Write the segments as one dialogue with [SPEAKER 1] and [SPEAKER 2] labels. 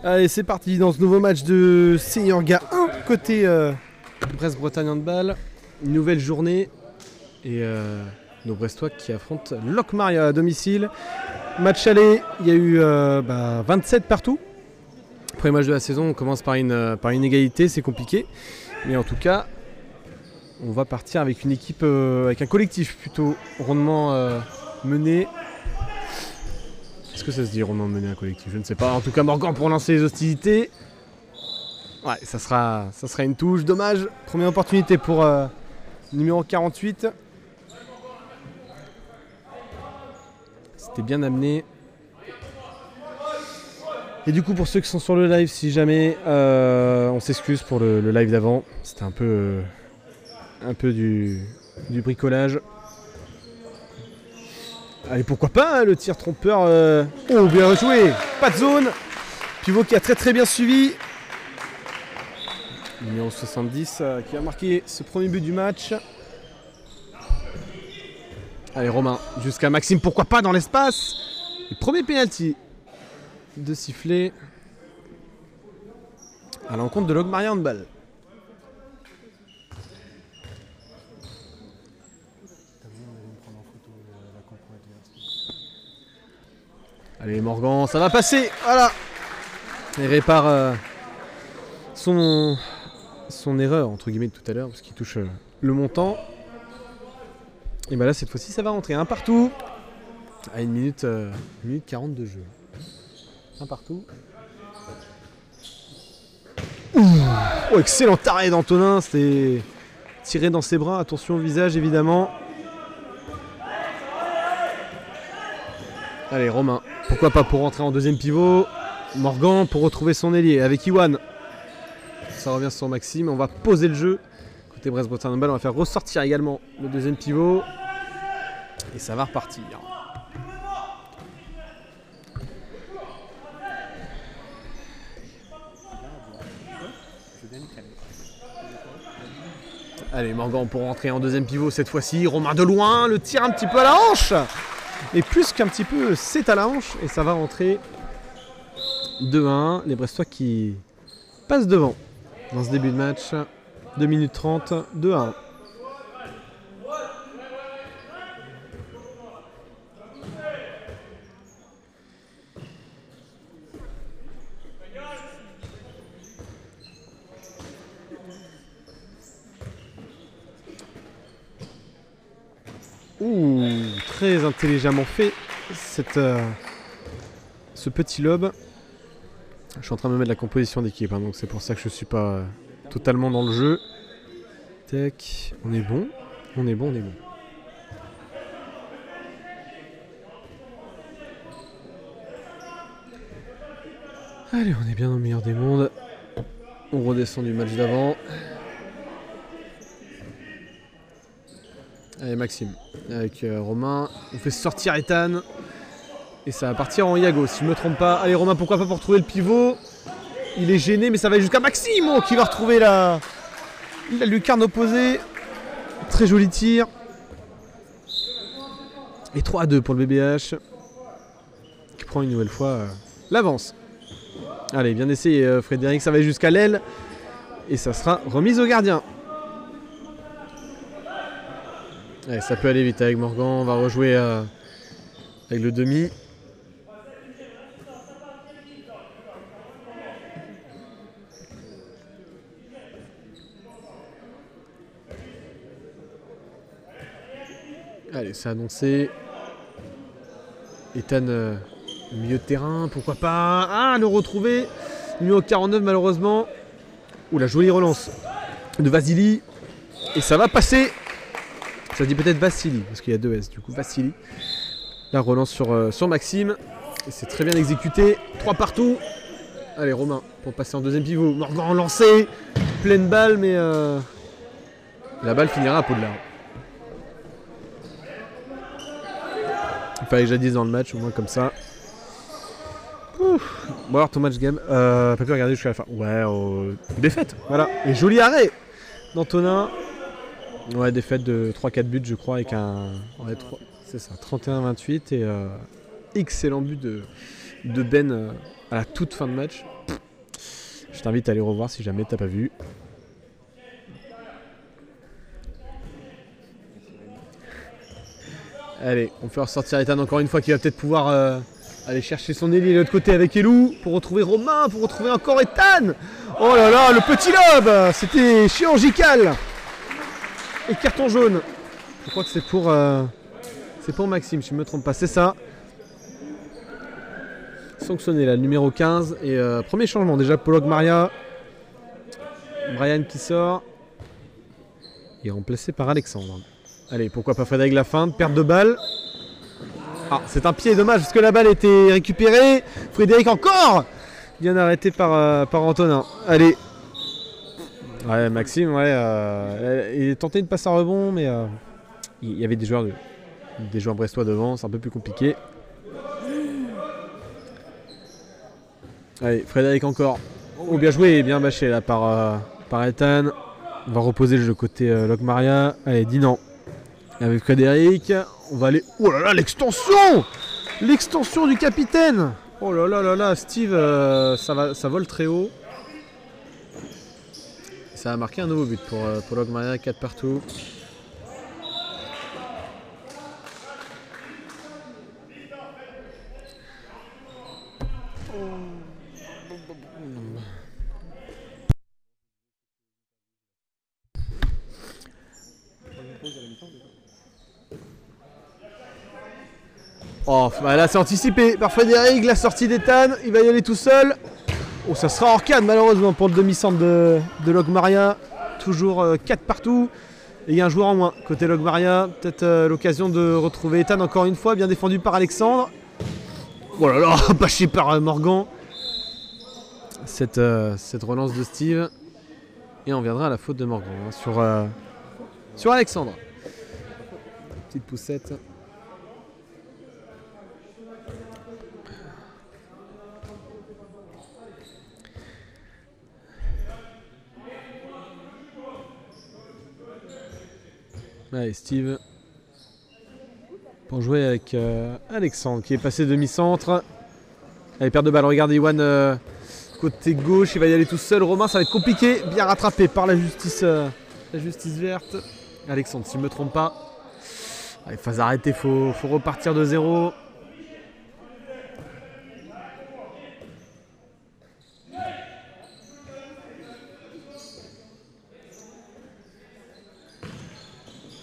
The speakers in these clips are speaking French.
[SPEAKER 1] Allez, c'est parti dans ce nouveau match de Senior-Ga 1 côté Brest-Bretagne Handball. Une nouvelle journée et nos Brestois qui affrontent Locmaria à domicile. Match aller, il y a eu 27 partout. Premier match de la saison, on commence par une égalité, c'est compliqué. Mais en tout cas, on va partir avec une équipe, avec un collectif plutôt rondement mené. Est-ce que ça se dit rondement mené un collectif? Je ne sais pas. En tout cas, Morgan pour lancer les hostilités. Ouais, ça sera une touche. Dommage. Première opportunité pour numéro 48. C'était bien amené. Et du coup, pour ceux qui sont sur le live, si jamais, on s'excuse pour le live d'avant. C'était un peu du bricolage. Allez, pourquoi pas, le tir trompeur. Oh, bien joué. Pas de zone. Pivot qui a très bien suivi. Numéro 70 qui a marqué ce premier but du match. Allez, Romain, jusqu'à Maxime, pourquoi pas dans l'espace. Le premier penalty de sifflet à l'encontre de Locmaria Handball. Allez, Morgan, ça va passer. Voilà. Il répare son erreur, entre guillemets, de tout à l'heure, parce qu'il touche le montant. Et bien là, cette fois-ci, ça va rentrer. Un partout. À 1 minute 40 de jeu. Un partout. Ouh. Oh, excellent arrêt d'Antonin. C'était tiré dans ses bras. Attention au visage, évidemment. Allez, Romain. Pourquoi pas pour rentrer en deuxième pivot. Morgan pour retrouver son ailier avec Iwan. Ça revient sur Maxime. On va poser le jeu. Côté Brest-Bretagne Handball, on va faire ressortir également le deuxième pivot. Et ça va repartir. Allez, Morgan pour rentrer en deuxième pivot cette fois-ci. Romain de loin, le tir un petit peu à la hanche. Et plus qu'un petit peu, c'est à la hanche. Et ça va rentrer 2-1. Les Brestois qui passent devant dans ce début de match. 2 minutes 30, 2-1. Ouh, très intelligemment fait ce petit lob. Je suis en train de me mettre la composition d'équipe, hein, donc c'est pour ça que je ne suis pas totalement dans le jeu. Tac, on est bon, on est bon. Allez, on est bien dans le meilleur des mondes. On redescend du match d'avant. Allez, Maxime, avec Romain. On fait sortir Ethan. Et ça va partir en Iago, si je ne me trompe pas. Allez, Romain, pourquoi pas pour trouver le pivot. Il est gêné, mais ça va aller jusqu'à Maxime qui va retrouver la lucarne opposée. Très joli tir. Et 3-2 pour le BBH. Qui prend une nouvelle fois l'avance. Allez, bien essayé, Frédéric. Ça va aller jusqu'à l'aile. Et ça sera remise au gardien. Allez, ça peut aller vite avec Morgan. On va rejouer avec le demi. Allez, c'est annoncé. Ethan, milieu de terrain, pourquoi pas. Ah, le retrouver. Numéro 49, malheureusement. Ouh, la jolie relance de Vasily. Et ça va passer. Ça se dit peut-être Vassili, parce qu'il y a 2 S, du coup Vassili. La relance sur Maxime. Et c'est très bien exécuté. 3 partout. Allez, Romain, pour passer en deuxième pivot. Morgan lancé. Pleine balle, mais la balle finira à Poudlard. Il fallait que j'adise dans le match, au moins comme ça. Ouf. Bon alors, ton match game. Pas pu regarder jusqu'à la fin. Ouais, défaite. Voilà. Et joli arrêt d'Antonin. Ouais, défaite de 3-4 buts, je crois, avec un. Ouais, c'est ça, 31-28. Et excellent but de Ben à la toute fin de match. Je t'invite à aller revoir si jamais t'as pas vu. Allez, on fait ressortir Ethan encore une fois qui va peut-être pouvoir aller chercher son ailier de l'autre côté avec Elou pour retrouver Romain, pour retrouver encore Ethan. Oh là là, le petit lob, c'était chirurgical. Et carton jaune. Je crois que c'est pour Maxime, si je ne me trompe pas, c'est ça. Sanctionné là, le numéro 15. Et premier changement déjà, Pollock Maria. Brian qui sort. Il est remplacé par Alexandre. Allez, pourquoi pas Frédéric Lafinte, perte de balle. Ah, c'est un pied, dommage, parce que la balle était récupérée. Frédéric encore bien arrêté par Antonin. Allez. Ouais, Maxime, ouais, il tentait une passe à rebond, mais il y avait des joueurs brestois devant, c'est un peu plus compliqué. Allez, Frédéric encore. Oh, bien joué, bien bâché là par Ethan. On va reposer le jeu côté Locmaria. Allez, Dinan. Avec Frédéric, on va aller... Oh là là, l'extension! L'extension du capitaine! Oh là là là là, Steve, ça vole très haut. Ça a marqué un nouveau but pour Locmaria, 4 partout. Oh, bah là c'est anticipé par Frédéric, la sortie d'Ethan, il va y aller tout seul. Oh, ça sera Orcade malheureusement pour le demi-centre de Locmaria. Toujours 4 partout. Et il y a un joueur en moins côté Locmaria. Peut-être l'occasion de retrouver Ethan encore une fois, bien défendu par Alexandre. Oh là là, bâché par Morgan. Cette relance de Steve. Et on viendra à la faute de Morgan hein, sur Alexandre. Petite poussette. Allez, Steve pour jouer avec Alexandre qui est passé demi-centre. Allez, perte de balle, regardez Iwan côté gauche, il va y aller tout seul. Romain, ça va être compliqué, bien rattrapé par la justice verte. Alexandre, si je ne me trompe pas. Allez, phase arrêtée, faut repartir de zéro.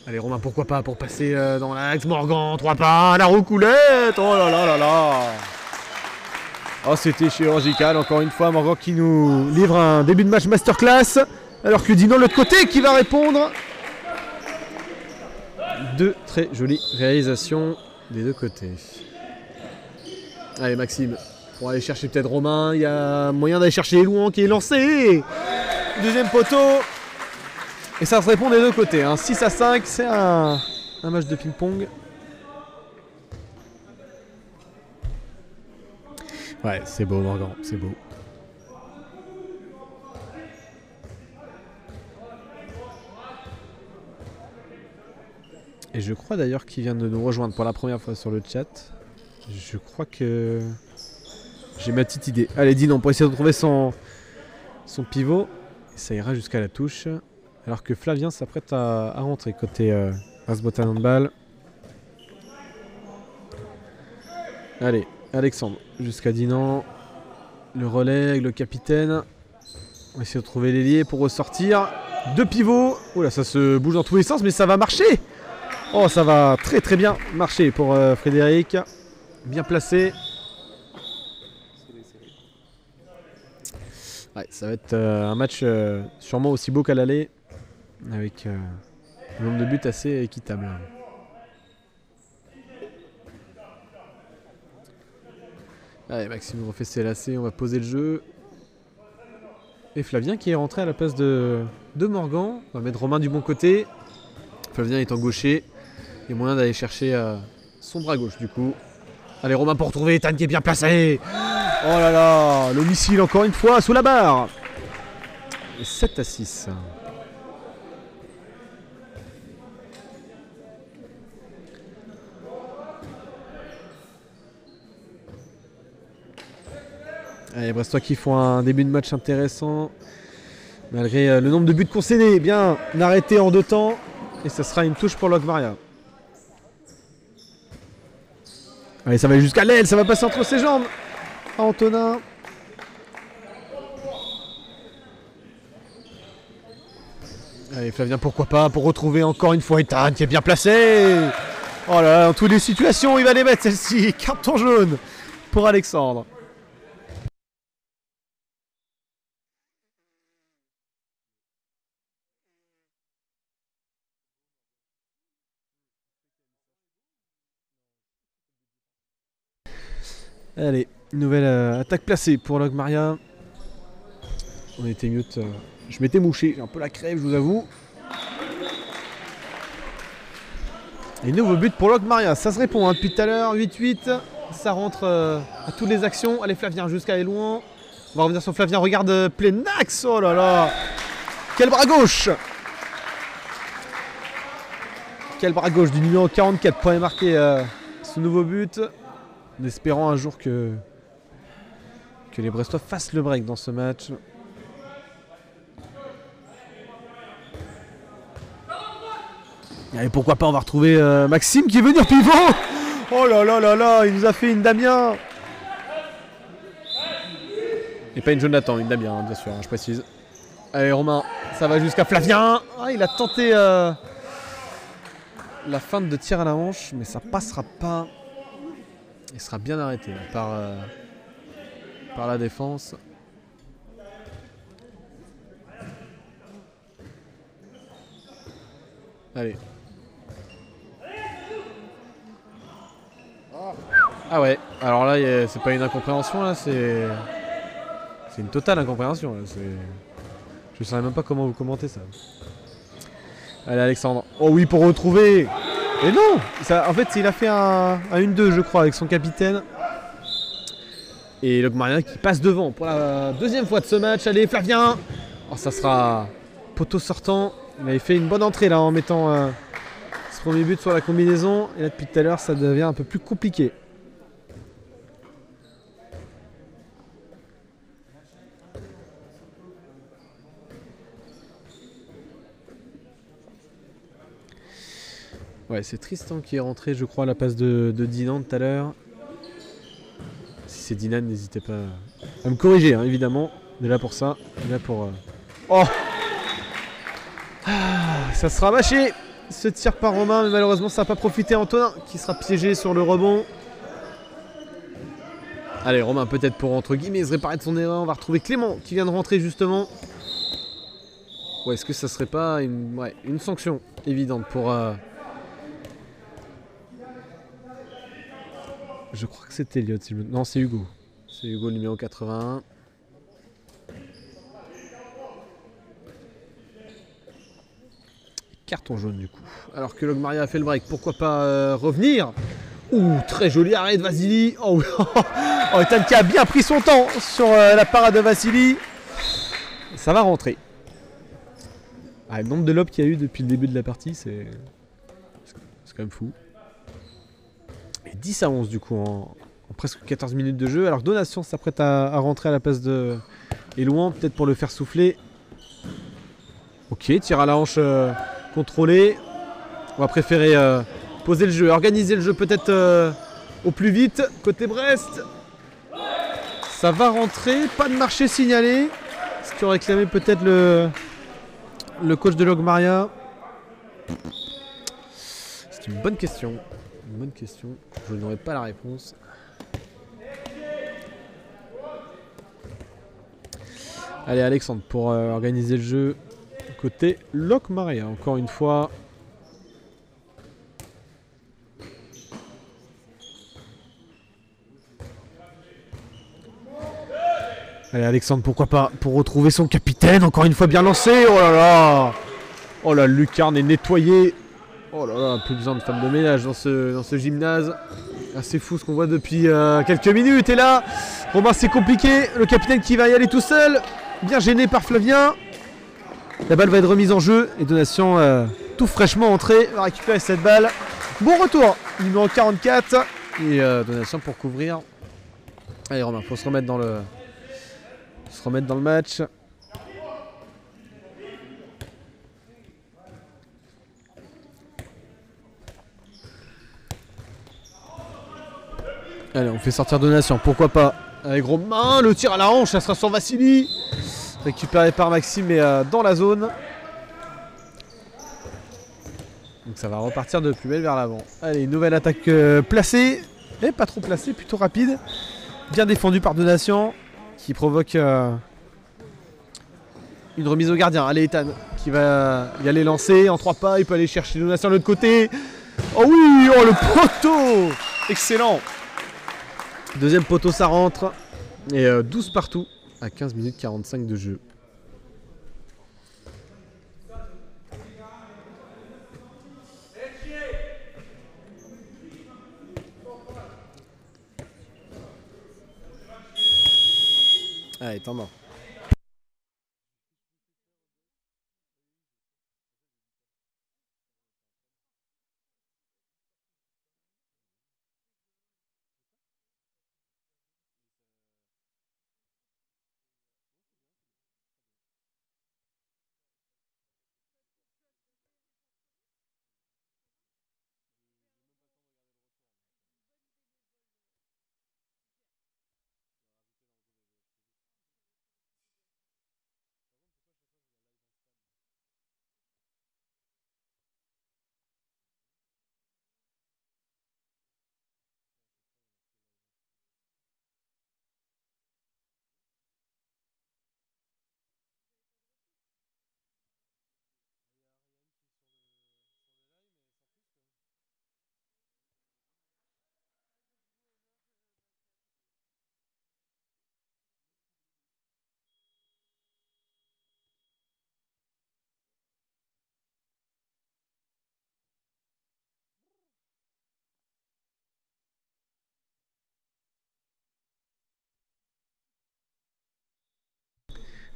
[SPEAKER 1] Allez Romain, pourquoi pas pour passer dans l'axe. Morgan, 3 pas, la roucoulette. Oh là là là là. Oh, c'était chirurgical, encore une fois. Morgan qui nous livre un début de match masterclass. Alors que Dinan de l'autre côté qui va répondre. Deux très jolies réalisations des deux côtés. Allez Maxime, pour aller chercher peut-être Romain. Il y a moyen d'aller chercher Elouan qui est lancé. Deuxième poteau. Et ça se répond des deux côtés. Hein. 6-5, c'est un match de ping-pong. Ouais, c'est beau Morgan, c'est beau. Et je crois d'ailleurs qu'il vient de nous rejoindre pour la première fois sur le chat. Je crois que j'ai ma petite idée. Allez, Dinan, pour essayer de trouver son pivot. Et ça ira jusqu'à la touche. Alors que Flavien s'apprête à rentrer côté Brest-Bretagne handball. Allez, Alexandre, jusqu'à Dinan. Le relais avec le capitaine. On va essayer de trouver l'ailier pour ressortir. Deux pivots. Oh là, ça se bouge dans tous les sens, mais ça va marcher. Oh, ça va très très bien marcher pour Frédéric. Bien placé. Ouais, ça va être un match sûrement aussi beau qu'à l'aller. Avec un nombre de buts assez équitable. Allez, Maxime refait ses lacets, on va poser le jeu. Et Flavien qui est rentré à la place de Morgan. On va mettre Romain du bon côté. Flavien étant gaucher. Il y a moyen d'aller chercher son bras gauche du coup. Allez Romain pour retrouver Ethan qui est bien placé. Oh là là, le missile encore une fois sous la barre. Et 7-6. Les Brestois qui font un début de match intéressant. Malgré le nombre de buts concédés. Bien arrêté en 2 temps. Et ça sera une touche pour Locmaria. Allez, ça va aller jusqu'à l'aile. Ça va passer entre ses jambes. Antonin. Allez, Flavien, pourquoi pas, pour retrouver encore une fois Ethan qui est bien placé. Oh là là, dans toutes les situations, il va les mettre celle-ci. Carton jaune pour Alexandre. Allez, nouvelle attaque placée pour Locmaria. On était mute. Je m'étais mouché, j'ai un peu la crève, je vous avoue. Et nouveau but pour Locmaria, ça se répond hein, depuis tout à l'heure, 8-8. Ça rentre à toutes les actions. Allez Flavien jusqu'à Elouan. On va revenir sur Flavien, regarde plein axe. Oh là là. Quel bras gauche. Quel bras gauche du numéro 44 pour aller marquer ce nouveau but. En espérant un jour que les Brestois fassent le break dans ce match. Et pourquoi pas, on va retrouver Maxime qui est venu en pivot. Oh là là là là, il nous a fait une Damien. Et pas une Jonathan, une Damien, hein, bien sûr, hein, je précise. Allez Romain, ça va jusqu'à Flavien. Ah, il a tenté la feinte de tir à la hanche, mais ça passera pas. Il sera bien arrêté là, par la défense. Allez. Ah ouais, alors là c'est pas une incompréhension là, c'est une totale incompréhension là. Je ne saurais même pas comment vous commentez ça. Allez Alexandre. Oh oui, pour retrouver. Et non ça, en fait il a fait un 1-2 je crois avec son capitaine. Et Locmaria qui passe devant pour la 2e fois de ce match. Allez Flavien. Oh, ça sera poteau sortant. Il avait fait une bonne entrée là en mettant ce premier but sur la combinaison. Et là depuis tout à l'heure ça devient un peu plus compliqué. Ouais, c'est Tristan qui est rentré, je crois, à la passe de Dinan tout à l'heure. Si c'est Dinan, n'hésitez pas à me corriger, hein, évidemment. On est là pour ça. On est là pour... Oh ah, ça sera mâché. Ce tir par Romain, mais malheureusement, ça n'a pas profité à Antonin, qui sera piégé sur le rebond. Allez, Romain, peut-être pour, entre guillemets, se réparer de son erreur. On va retrouver Clément, qui vient de rentrer, justement. Ouais, est-ce que ça serait pas une sanction évidente pour... Je crois que c'était Elliot. Non, c'est Hugo. C'est Hugo, le numéro 81. Carton jaune du coup. Alors que Locmaria a fait le break, pourquoi pas revenir. Ouh, très joli arrêt de Vasily. Oh, oh, Ethan qui a bien pris son temps sur la parade de Vasily. Ça va rentrer. Ah, le nombre de lobes qu'il y a eu depuis le début de la partie, c'est quand même fou. Et 10-11 du coup en presque 14 minutes de jeu. Alors que Donation s'apprête à rentrer à la place de Elouan, peut-être pour le faire souffler. Ok, tir à la hanche contrôlé. On va préférer poser le jeu, organiser le jeu peut-être au plus vite. Côté Brest, ça va rentrer, pas de marché signalé. Ce qui aurait réclamé peut-être le coach de Locmaria. C'est une bonne question. Une bonne question, je n'aurai pas la réponse. Allez Alexandre pour organiser le jeu côté Locmaria, encore une fois. Allez Alexandre, pourquoi pas, pour retrouver son capitaine, encore une fois bien lancé. Oh là là. Oh la lucarne est nettoyée. Oh là là, plus besoin de femme de ménage dans ce gymnase. C'est fou ce qu'on voit depuis quelques minutes. Et là, Romain, c'est compliqué. Le capitaine qui va y aller tout seul. Bien gêné par Flavien. La balle va être remise en jeu. Et Donation, tout fraîchement entré, va récupérer cette balle. Bon retour, numéro 44. Et Donation pour couvrir. Allez Romain, faut se remettre se remettre dans le match. Allez, on fait sortir Donation, pourquoi pas. Avec gros main, le tir à la hanche, ça sera sur Vassili. Récupéré par Maxime, mais dans la zone. Donc ça va repartir de plus belle vers l'avant. Allez, une nouvelle attaque placée. Et pas trop placée, plutôt rapide. Bien défendu par Donation. Qui provoque une remise au gardien. Allez, Ethan qui va y aller lancer en 3 pas. Il peut aller chercher Donation de l'autre côté. Oh oui, oh le poteau. Excellent. Deuxième poteau, ça rentre. Et 12 partout à 15 minutes 45 de jeu. Allez, temps mort.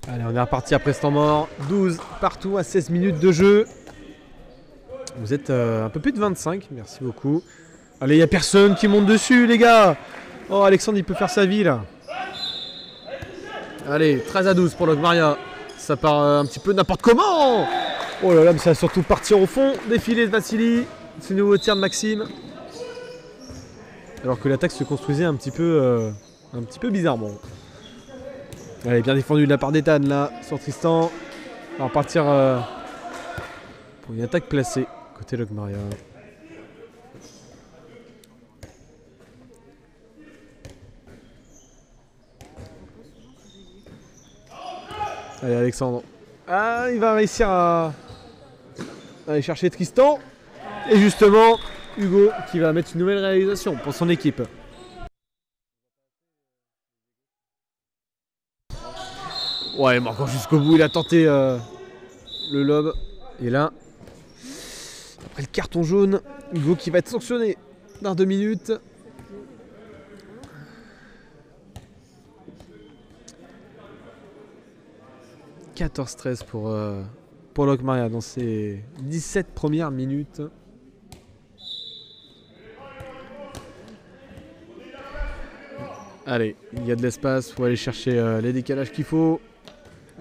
[SPEAKER 1] Allez, on est reparti après ce temps mort. 12 partout à 16 minutes de jeu. Vous êtes un peu plus de 25, merci beaucoup. Allez, il n'y a personne qui monte dessus, les gars. Oh, Alexandre, il peut faire sa vie, là. Allez, 13 à 12 pour Logmaria. Ça part un petit peu n'importe comment. Oh là là, mais ça va surtout partir au fond. Défilé de Vassili. Ce nouveau tir de Maxime. Alors que l'attaque se construisait un petit peu bizarrement. Allez, bien défendu de la part d'Ethan là, sur Tristan. On va repartir pour une attaque placée, côté Logmaria. Allez, Alexandre. Ah, il va réussir à aller chercher Tristan. Et justement, Hugo qui va mettre une nouvelle réalisation pour son équipe. Ouais, mais encore jusqu'au bout, il a tenté le lob. Et là, après le carton jaune, Hugo qui va être sanctionné dans 2 minutes. « 14-13 pour Logmaria dans ses 17 premières minutes. Allez, il y a de l'espace, il faut aller chercher les décalages qu'il faut.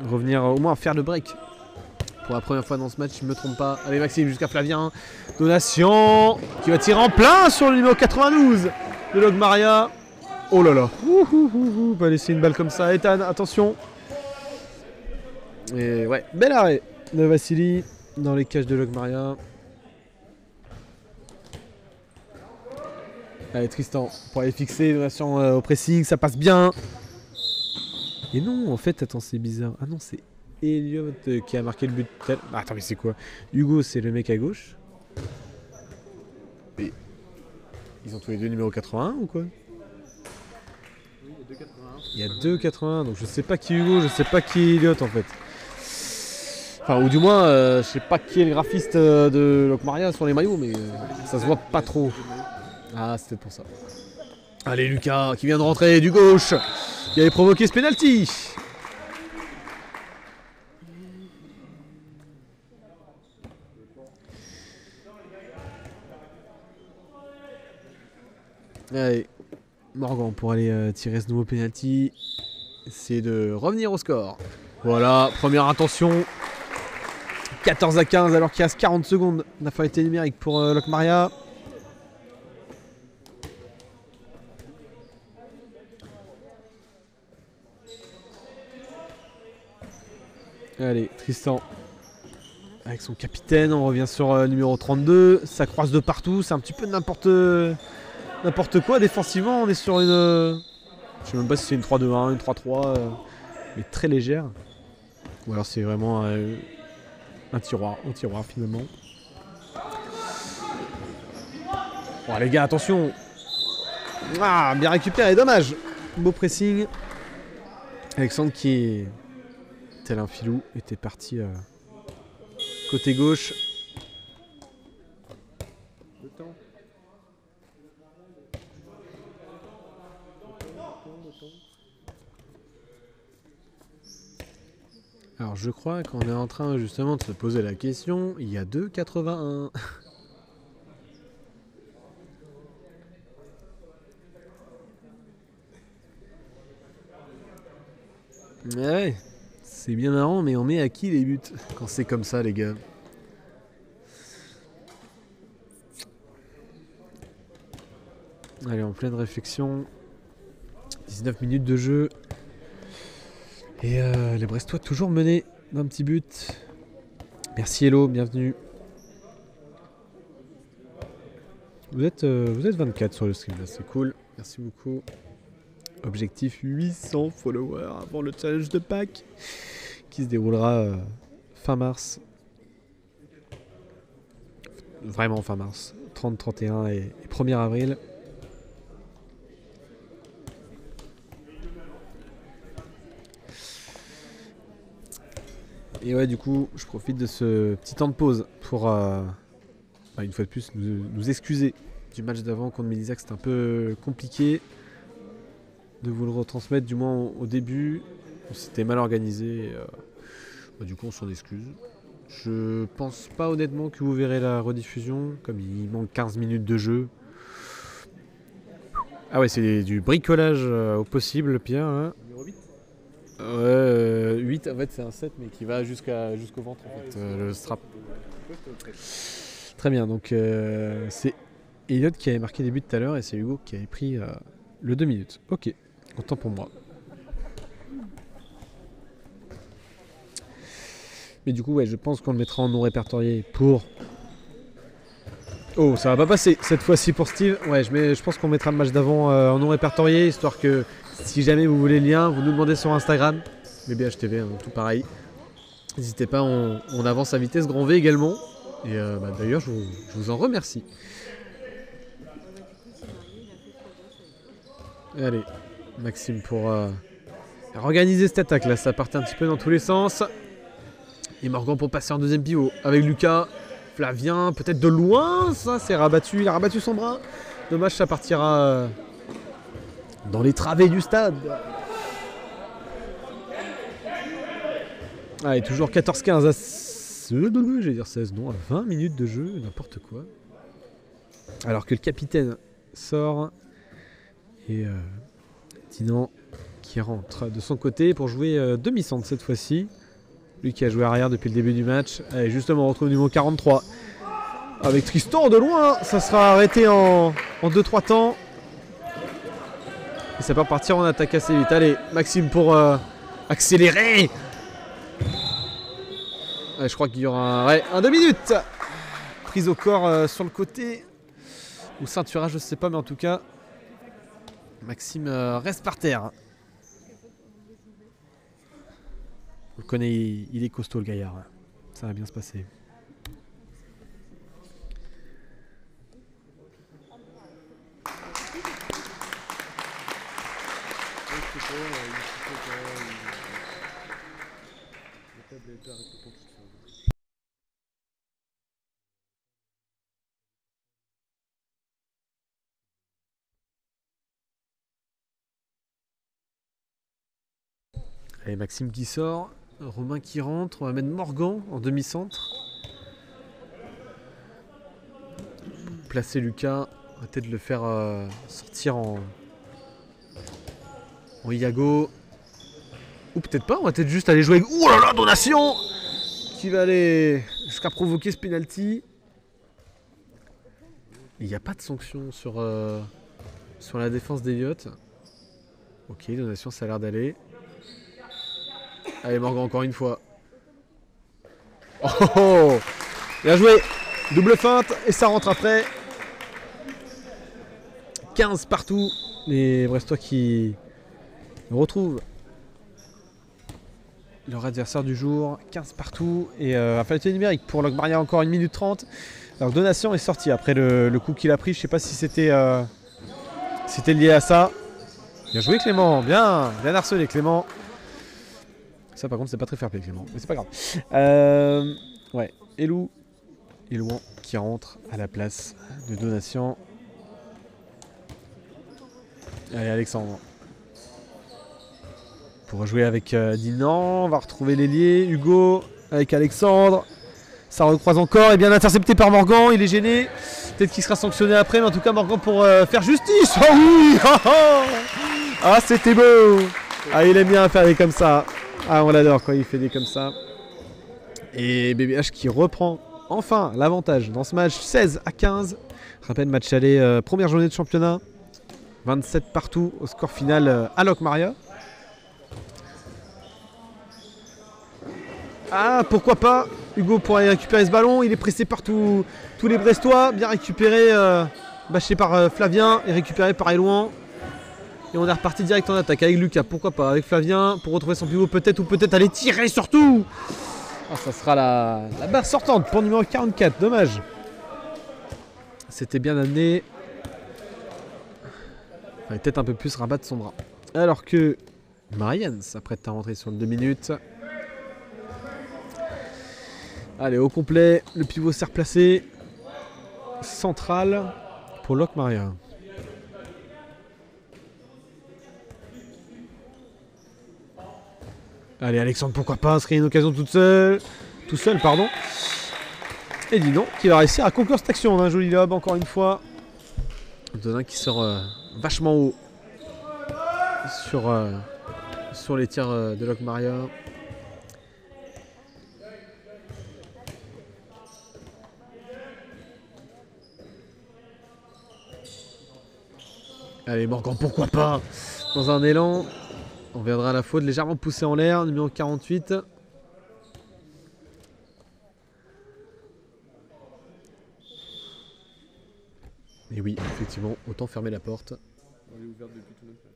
[SPEAKER 1] Revenir au moins faire le break. Pour la première fois dans ce match, je ne me trompe pas. Allez, Maxime jusqu'à Flavien. Donation qui va tirer en plein sur le numéro 92 de Logmaria. Oh là là. On va laisser une balle comme ça. Ethan, attention. Et ouais, bel arrêt de Vassili dans les cages de Logmaria. Allez, Tristan pour aller fixer Donation au pressing. Ça passe bien. Et non, en fait, attends, c'est bizarre. Ah non, c'est Elliot qui a marqué le but. Ah, attends, mais c'est quoi? Hugo, c'est le mec à gauche. Et ils ont tous les deux numéro 81 ou quoi? Oui, il y a 2,81. Donc je sais pas qui est Hugo, je sais pas qui est Elliot en fait. Enfin, ou du moins, je sais pas qui est le graphiste de Logmaria sur les maillots, mais ça se voit pas trop. Ah, c'était pour ça. Allez, Lucas qui vient de rentrer du gauche. Il avait provoqué ce penalty. Allez, Morgan pour aller tirer ce nouveau penalty. essayer de revenir au score. Voilà, première intention. 14-15 alors qu'il reste 40 secondes d'infériorité numérique pour Locmaria. Allez, Tristan avec son capitaine, on revient sur numéro 32. Ça croise de partout, c'est un petit peu n'importe quoi. Défensivement, on est sur une... je sais même pas si c'est une 3-2-1, une 3-3, mais très légère. Ou alors c'est vraiment un tiroir finalement. Bon les gars, attention. Ah, bien récupéré, dommage. Beau pressing. Alexandre qui est tel un filou était parti côté gauche. Alors je crois qu'on est en train justement de se poser la question. Il y a 2,81. Ouais, c'est bien marrant, mais on met à qui les buts quand c'est comme ça, les gars? Allez, en pleine réflexion. 19 minutes de jeu. Et les Brestois toujours menés d'un petit but. Merci Hello, bienvenue. Vous êtes 24 sur le stream là, c'est cool. Merci beaucoup. Objectif 800 followers avant le challenge de Pâques qui se déroulera fin mars. Vraiment fin mars. 30, 31 et 1er avril. Et ouais, du coup, je profite de ce petit temps de pause pour, une fois de plus, nous excuser du match d'avant contre Mélisac. C'était un peu compliqué de vous le retransmettre, du moins au début. C'était mal organisé. Du coup, on s'en excuse. Je pense pas honnêtement que vous verrez la rediffusion, comme il manque 15 minutes de jeu. Ah ouais, c'est du bricolage au possible, Pierre. Hein. 8 en fait c'est un 7 mais qui va jusqu'au ventre en fait, le strap. Très bien, donc c'est Elliot qui avait marqué des buts tout à l'heure et c'est Hugo qui avait pris le 2 minutes. Ok, autant pour moi. Mais du coup ouais, je pense qu'on le mettra en non répertorié pour... Oh, ça va pas passer cette fois-ci pour Steve. Ouais, je pense qu'on mettra le match d'avant en non répertorié, histoire que si jamais vous voulez le lien, vous nous demandez sur Instagram. Mais BHTV, hein, tout pareil. N'hésitez pas, on avance à vitesse grand V également. Et d'ailleurs, je vous en remercie. Allez, Maxime pour organiser cette attaque là. Ça partait un petit peu dans tous les sens. Et Morgan pour passer en deuxième pivot. Avec Lucas, Flavien, peut-être de loin. Ça, c'est rabattu. Il a rabattu son bras. Dommage, ça partira dans les travées du stade. Allez, toujours 14-15 à... J'allais dire 16, non, à 20 minutes de jeu, n'importe quoi. Alors que le capitaine sort. Et Tinan qui rentre de son côté pour jouer demi-centre cette fois-ci. Lui qui a joué arrière depuis le début du match. Allez, justement, on retrouve le numéro 43. Avec Tristan de loin, ça sera arrêté en 2-3 temps. Et ça peut partir en attaque assez vite. Allez, Maxime pour accélérer. Ouais, je crois qu'il y aura un 2 minutes. Prise au corps sur le côté. Ou ceinturage, je sais pas, mais en tout cas, Maxime reste par terre. On le connaît, il est costaud le gaillard. Ça va bien se passer. Allez, Maxime qui sort, Romain qui rentre, on va mettre Morgan en demi-centre. Placer Lucas, on va peut-être le faire sortir en Iago. Ou peut-être pas, on va peut-être juste aller jouer avec... Ouh là là, Donation qui va aller jusqu'à provoquer ce penalty. Il n'y a pas de sanction sur la défense d'Eliott. Ok, Donation, ça a l'air d'aller. Allez, Morgan, encore une fois. Oh, oh, oh. Bien joué. Double feinte et ça rentre après. 15 partout. Les Brestois qui retrouvent leur adversaire du jour. 15 partout. Et infériorité numérique pour Locmaria, encore 1 minute 30. Alors Donation est sorti après le coup qu'il a pris. Je ne sais pas si c'était lié à ça. Bien joué Clément. Bien harcelé Clément. Ça par contre c'est pas très fair play Clément. Mais c'est pas grave. Ouais. Elouan qui rentre à la place de Donation. Allez Alexandre. Pour jouer avec Dinan, on va retrouver l'ailier. Hugo avec Alexandre. Ça recroise encore et bien intercepté par Morgan. Il est gêné. Peut-être qu'il sera sanctionné après, mais en tout cas Morgan pour faire justice. Oh oui. Ah c'était beau. Ah il aime bien faire des comme ça. Ah on l'adore quand il fait des comme ça. Et BBH qui reprend enfin l'avantage dans ce match 16-15. Je rappelle match aller, première journée de championnat. 27 partout au score final à Locmaria. Ah pourquoi pas. Hugo pour aller récupérer ce ballon. Il est pressé par tous les Brestois. Bien récupéré, bâché par Flavien et récupéré par Elouan. Et on est reparti direct en attaque avec Lucas. Pourquoi pas avec Flavien pour retrouver son pivot peut-être ou peut-être aller tirer surtout. Ah, ça sera la barre sortante pour numéro 44. Dommage. C'était bien amené. Il va peut-être un peu plus rabattre son bras. Alors que Marianne s'apprête à rentrer sur le 2 minutes. Allez, au complet, le pivot s'est replacé. Central pour Locmaria. Allez, Alexandre, pourquoi pas, ce serait une occasion tout seul, pardon. Et dis donc, qui va réussir à conclure cette action. Un joli lob, encore une fois. Donin qui sort vachement haut sur les tirs de Locmaria. Allez, Morgan, pourquoi pas. Dans un élan, on viendra à la faute légèrement poussé en l'air, numéro 48. Et oui, effectivement, autant fermer la porte. Elle est ouverte depuis tout notre match.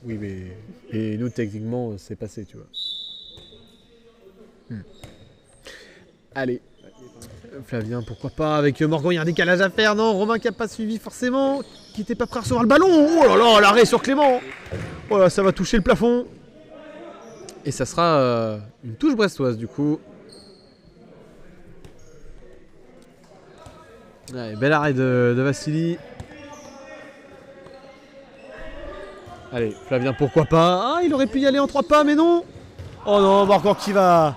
[SPEAKER 1] Oui, mais et nous, techniquement, c'est passé, tu vois. Allez. Flavien, pourquoi pas, avec Morgan, il y a un décalage à faire, non? Romain qui n'a pas suivi forcément, qui n'était pas prêt à recevoir le ballon. Oh là là, l'arrêt sur Clément. Oh là, ça va toucher le plafond. Et ça sera une touche brestoise du coup. Allez, bel arrêt de Vassili. Allez, Flavien, pourquoi pas. Ah, il aurait pu y aller en 3 pas, mais non. Oh non, Morgan qui va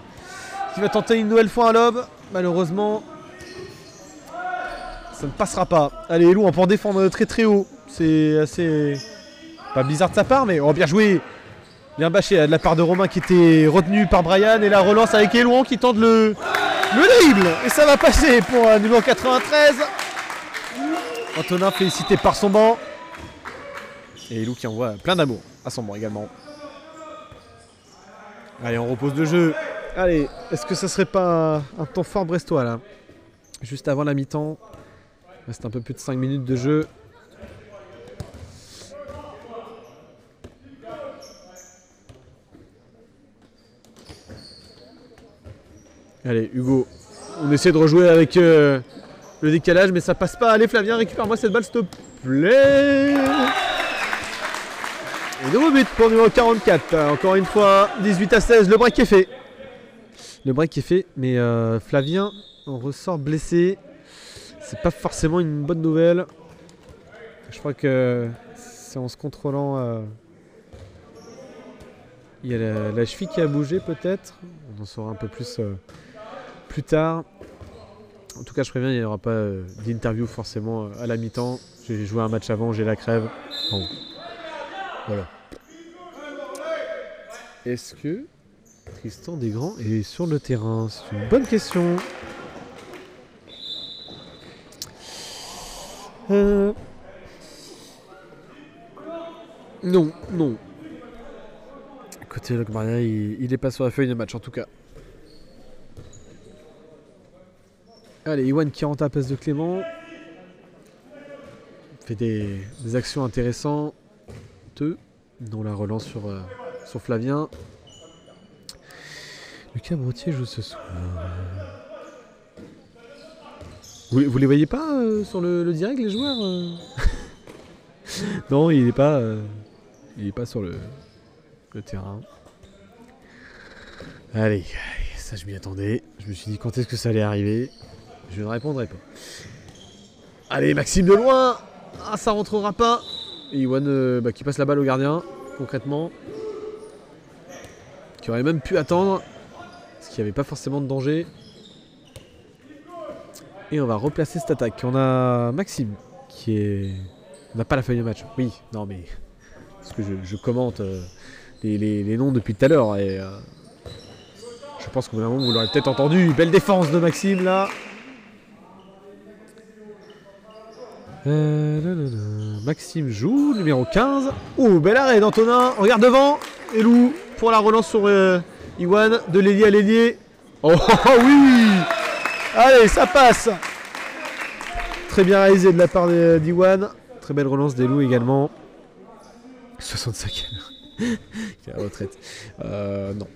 [SPEAKER 1] tenter une nouvelle fois un lob. Malheureusement, ça ne passera pas. Allez, Elou, on peut en défendre très très haut. C'est assez... pas bizarre de sa part, mais oh, bien joué. Bien bâché de la part de Romain qui était retenu par Brian. Et la relance avec Elouan qui tente le dribble. Et ça va passer pour numéro 93. Antonin félicité par son banc. Et Elou qui envoie plein d'amour à son banc également. Allez, on repose le jeu. Allez, est-ce que ça serait pas un temps fort brestois là? Juste avant la mi-temps. Il reste un peu plus de 5 minutes de jeu. Allez, Hugo. On essaie de rejouer avec le décalage, mais ça passe pas. Allez, Flavien, récupère-moi cette balle, s'il te plaît. Et nouveau but pour numéro 44. Encore une fois, 18-16. Le break est fait. Le break est fait, mais Flavien en ressort blessé. C'est pas forcément une bonne nouvelle. Je crois que c'est en se contrôlant. Il y a la cheville qui a bougé peut-être. On en saura un peu plus plus tard. En tout cas, je préviens, il n'y aura pas d'interview forcément à la mi-temps. J'ai joué un match avant, j'ai la crève. Bon. Voilà. est-ce que Tristan Desgrands est sur le terrain? C'est une bonne question. Non, non. Côté Locmaria, il est pas sur la feuille de match en tout cas. Allez, Iwan qui rentre à la place de Clément. Fait des actions intéressantes. Dont la relance sur Flavien. Lucas Brotier joue ce soir. Vous les voyez pas sur le direct, les joueurs Non, il est pas sur le terrain. Allez, ça je m'y attendais. Je me suis dit quand est-ce que ça allait arriver. Je ne répondrai pas. Allez, Maxime de loin. Ah, ça rentrera pas. Et Iwan qui passe la balle au gardien, concrètement. Qui aurait même pu attendre. Parce qu'il n'y avait pas forcément de danger. Et on va replacer cette attaque. On a Maxime qui est... On n'a pas la feuille de match. Oui, non mais... Parce que je commente les noms depuis tout à l'heure. Et je pense qu'au bout d'un moment vous l'aurez peut-être entendu. Belle défense de Maxime là. Maxime joue, numéro 15. Oh, bel arrêt d'Antonin. On regarde devant. Elou pour la relance sur Iwan. De l'ailier à l'ailier. Oh, oui. Allez, ça passe. Très bien réalisé de la part d'Iwan. Très belle relance d'Elou également. 65 qui est à la retraite. Non.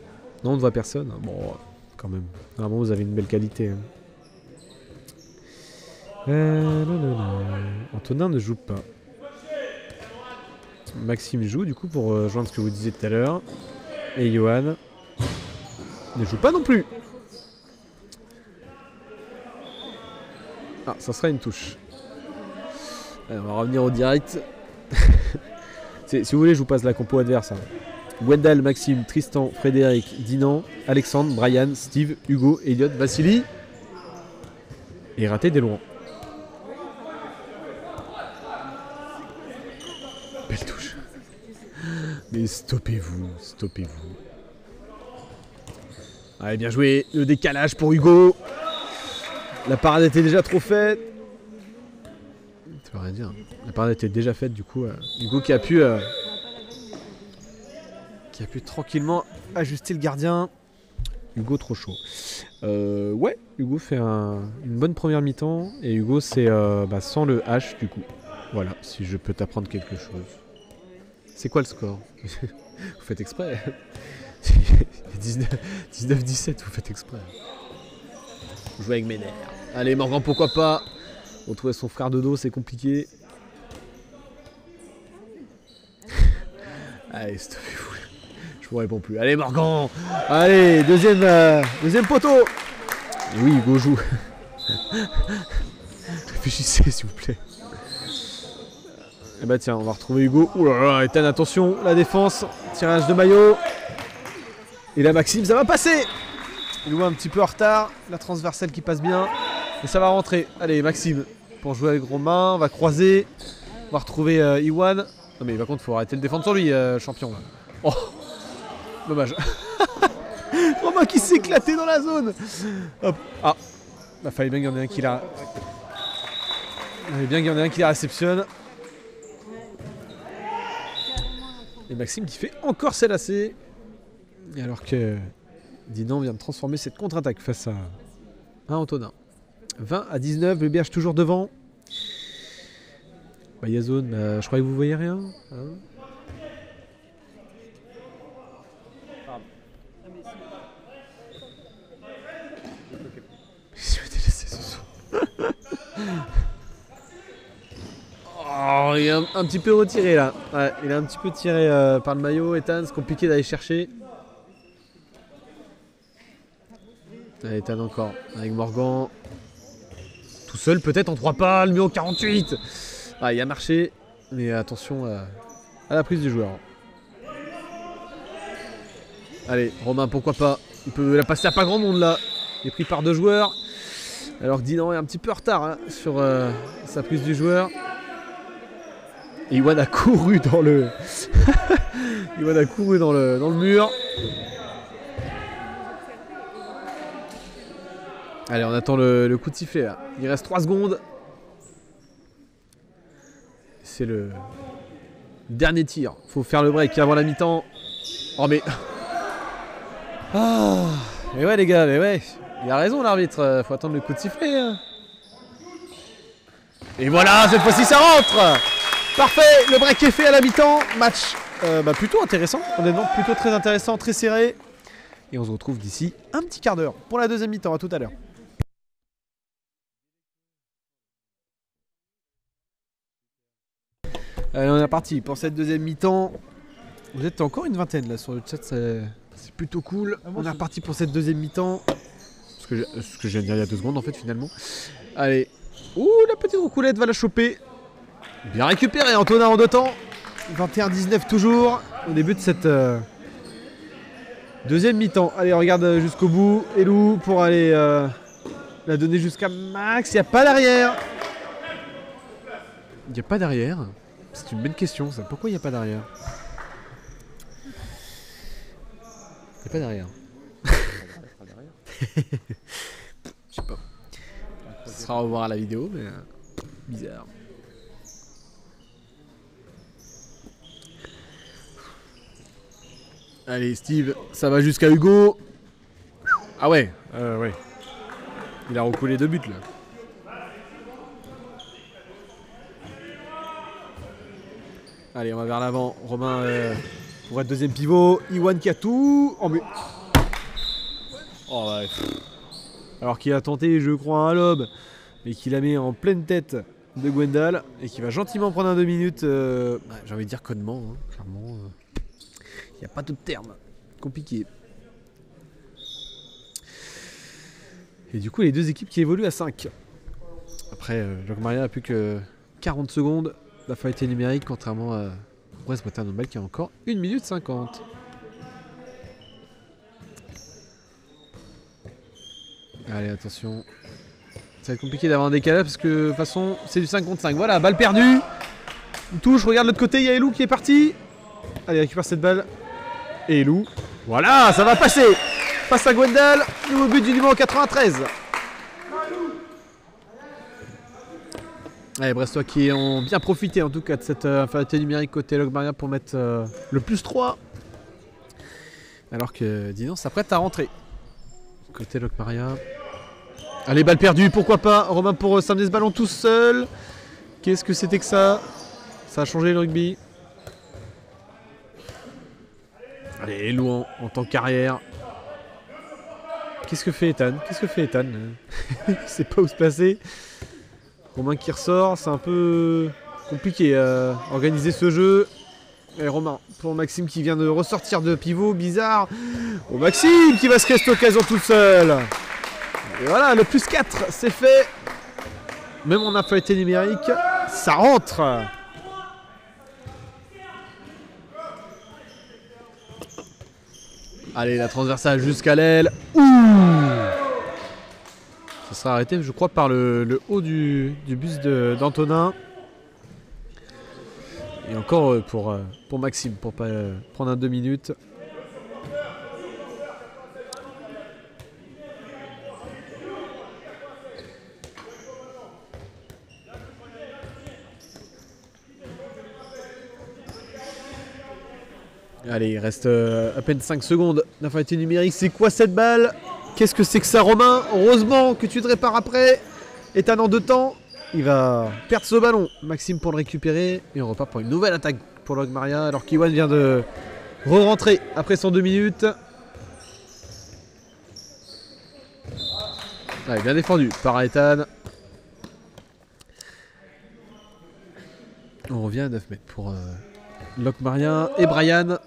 [SPEAKER 1] Non, on ne voit personne. Bon, quand même. Normalement, vous avez une belle qualité. Hein. Antonin ne joue pas. Maxime joue du coup pour rejoindre ce que vous disiez tout à l'heure. Et Johan ne joue pas non plus. Ah, ça sera une touche. Allez, on va revenir au direct. Si vous voulez, je vous passe la compo adverse. Hein. Wendell, Maxime, Tristan, Frédéric, Dinan, Alexandre, Brian, Steve, Hugo, Elliot, Vassili. Et raté Delouan. Belle touche. Mais stoppez-vous, stoppez-vous. Allez, bien joué. Le décalage pour Hugo. La parade était déjà trop faite. Ça veut rien dire. La parade était déjà faite, du coup. Hugo qui a pu tranquillement ajuster le gardien. Hugo trop chaud. Ouais, Hugo fait une bonne première mi-temps. Et Hugo, c'est sans le H, du coup. Voilà, si je peux t'apprendre quelque chose. C'est quoi le score? Vous faites exprès. 19-17, vous faites exprès. Jouer avec mes nerfs. Allez, Morgan, pourquoi pas. Retrouver son frère de dos, c'est compliqué. Allez, stoppez-vous. Je vous réponds plus. Allez, Morgan. Allez, deuxième poteau. Et oui, Hugo joue. Réfléchissez, s'il vous plaît. Et bah tiens, on va retrouver Hugo. Ouh là là, Ethan, attention, la défense. Tirage de maillot. Et là, Maxime, ça va passer. Hugo un petit peu en retard. La transversale qui passe bien. Et ça va rentrer. Allez, Maxime, pour jouer avec Romain, on va croiser. On va retrouver Iwan. Non mais par contre, il faut arrêter de défendre sur lui, champion. Là. Oh, dommage. Romain qui s'est éclaté dans la zone. Hop. Ah, il fallait bien qu'il y en ait un qui la... Il fallait bien qu'il y en ait un qui la réceptionne. Et Maxime qui fait encore ses lacets. Et alors que Dinan vient de transformer cette contre-attaque face à Antonin. 20-19, le BH toujours devant. Yazone, je croyais que vous voyez rien. Hein, oh, il est un petit peu retiré là. Ouais, il est un petit peu tiré par le maillot. Ethan, c'est compliqué d'aller chercher. Allez, Ethan encore avec Morgan. Tout seul peut-être en 3 pas, le numéro 48. Ah, il a marché, mais attention à la prise du joueur. Allez, Romain, pourquoi pas. Il peut la passer à pas grand monde là. Il est pris par 2 joueurs. Alors que Dinan est un petit peu en retard hein, sur sa prise du joueur. Et Iwan a couru dans le Iwan a couru dans le mur. Allez, on attend le coup de sifflet là. Il reste 3 secondes. C'est le dernier tir. Faut faire le break avant la mi-temps. Oh mais... Ah, mais ouais les gars, mais ouais. Il a raison l'arbitre, faut attendre le coup de sifflet. Hein. Et voilà, cette fois-ci ça rentre. Parfait, le break est fait à la mi-temps. Match plutôt intéressant, honnêtement, plutôt très intéressant, très serré. Et on se retrouve d'ici un petit quart d'heure pour la deuxième mi-temps, à tout à l'heure. Allez, on est parti pour cette deuxième mi-temps. Vous êtes encore une vingtaine là sur le chat, c'est plutôt cool. On est reparti pour cette deuxième mi-temps. Ce que je viens de dire il y a 2 secondes en fait finalement. Allez. Ouh, la petite roucoulette va la choper. Bien récupéré Antonin en 2 temps. 21-19 toujours. Au début de cette deuxième mi-temps. Allez, on regarde jusqu'au bout. Elou pour aller la donner jusqu'à Max. Il n'y a pas d'arrière. Il n'y a pas d'arrière. C'est une bonne question ça. Pourquoi il n'y a pas d'arrière? Il n'y a pas d'arrière. Je sais pas. Ce sera à revoir à la vidéo, mais bizarre. Allez Steve, ça va jusqu'à Hugo. Ah ouais, ouais. Il a recoulé 2 buts là. Allez, on va vers l'avant. Romain pour être deuxième pivot. Iwan qui a tout. Oh mais... Oh ouais. Alors qu'il a tenté, je crois, un lob, mais qu'il a mis en pleine tête de Gwendal et qui va gentiment prendre un 2 minutes. J'ai envie de dire connement, hein, clairement. Il n'y a pas d'autre terme. Compliqué. Et du coup, les 2 équipes qui évoluent à 5. Après, Logmaria n'a plus que 40 secondes d'affûté numérique, contrairement à Brest Bretagne Handball qui a encore 1 minute 50. Allez, attention. Ça va être compliqué d'avoir un décalage parce que de toute façon, c'est du 5 contre 5. Voilà, balle perdue. Une touche, regarde de l'autre côté, il y a Elou qui est parti. Allez, récupère cette balle. Et Elou. Voilà, ça va passer. Passe à Gwendal. Nouveau but du numéro 93. Allez, Brestois qui ont bien profité en tout cas de cette infériorité numérique côté Logmaria pour mettre le +3. Alors que Dinan s'apprête à rentrer. Côté Logmaria. Allez, balle perdue, pourquoi pas. Romain pour s'amener ce ballon tout seul. Qu'est-ce que c'était que ça? Ça a changé le rugby. Allez, Louan en tant qu'arrière. Qu'est-ce que fait Ethan? Il sait pas où se placer. Romain qui ressort, c'est un peu compliqué à organiser ce jeu. Et Romain pour Maxime qui vient de ressortir de pivot, bizarre. Oh, Maxime qui va se créer cette occasion tout seul. Et voilà, le +4, c'est fait. Même en infériorité numérique, ça rentre. Allez, la transversale jusqu'à l'aile. Ouh! Ça sera arrêté, je crois, par le haut du bus d'Antonin. Et encore pour Maxime, pour pas prendre un 2 minutes. Allez, il reste à peine 5 secondes d'infériorité numérique. C'est quoi cette balle? Qu'est-ce que c'est que ça, Romain? Heureusement que tu te répares après. Ethan en 2 temps. Il va perdre ce ballon. Maxime pour le récupérer. Et on repart pour une nouvelle attaque pour Logmaria. Alors qu'Iwan vient de re-rentrer après son 2 minutes. Allez, bien défendu par Ethan. On revient à 9 mètres pour Logmaria et Brian.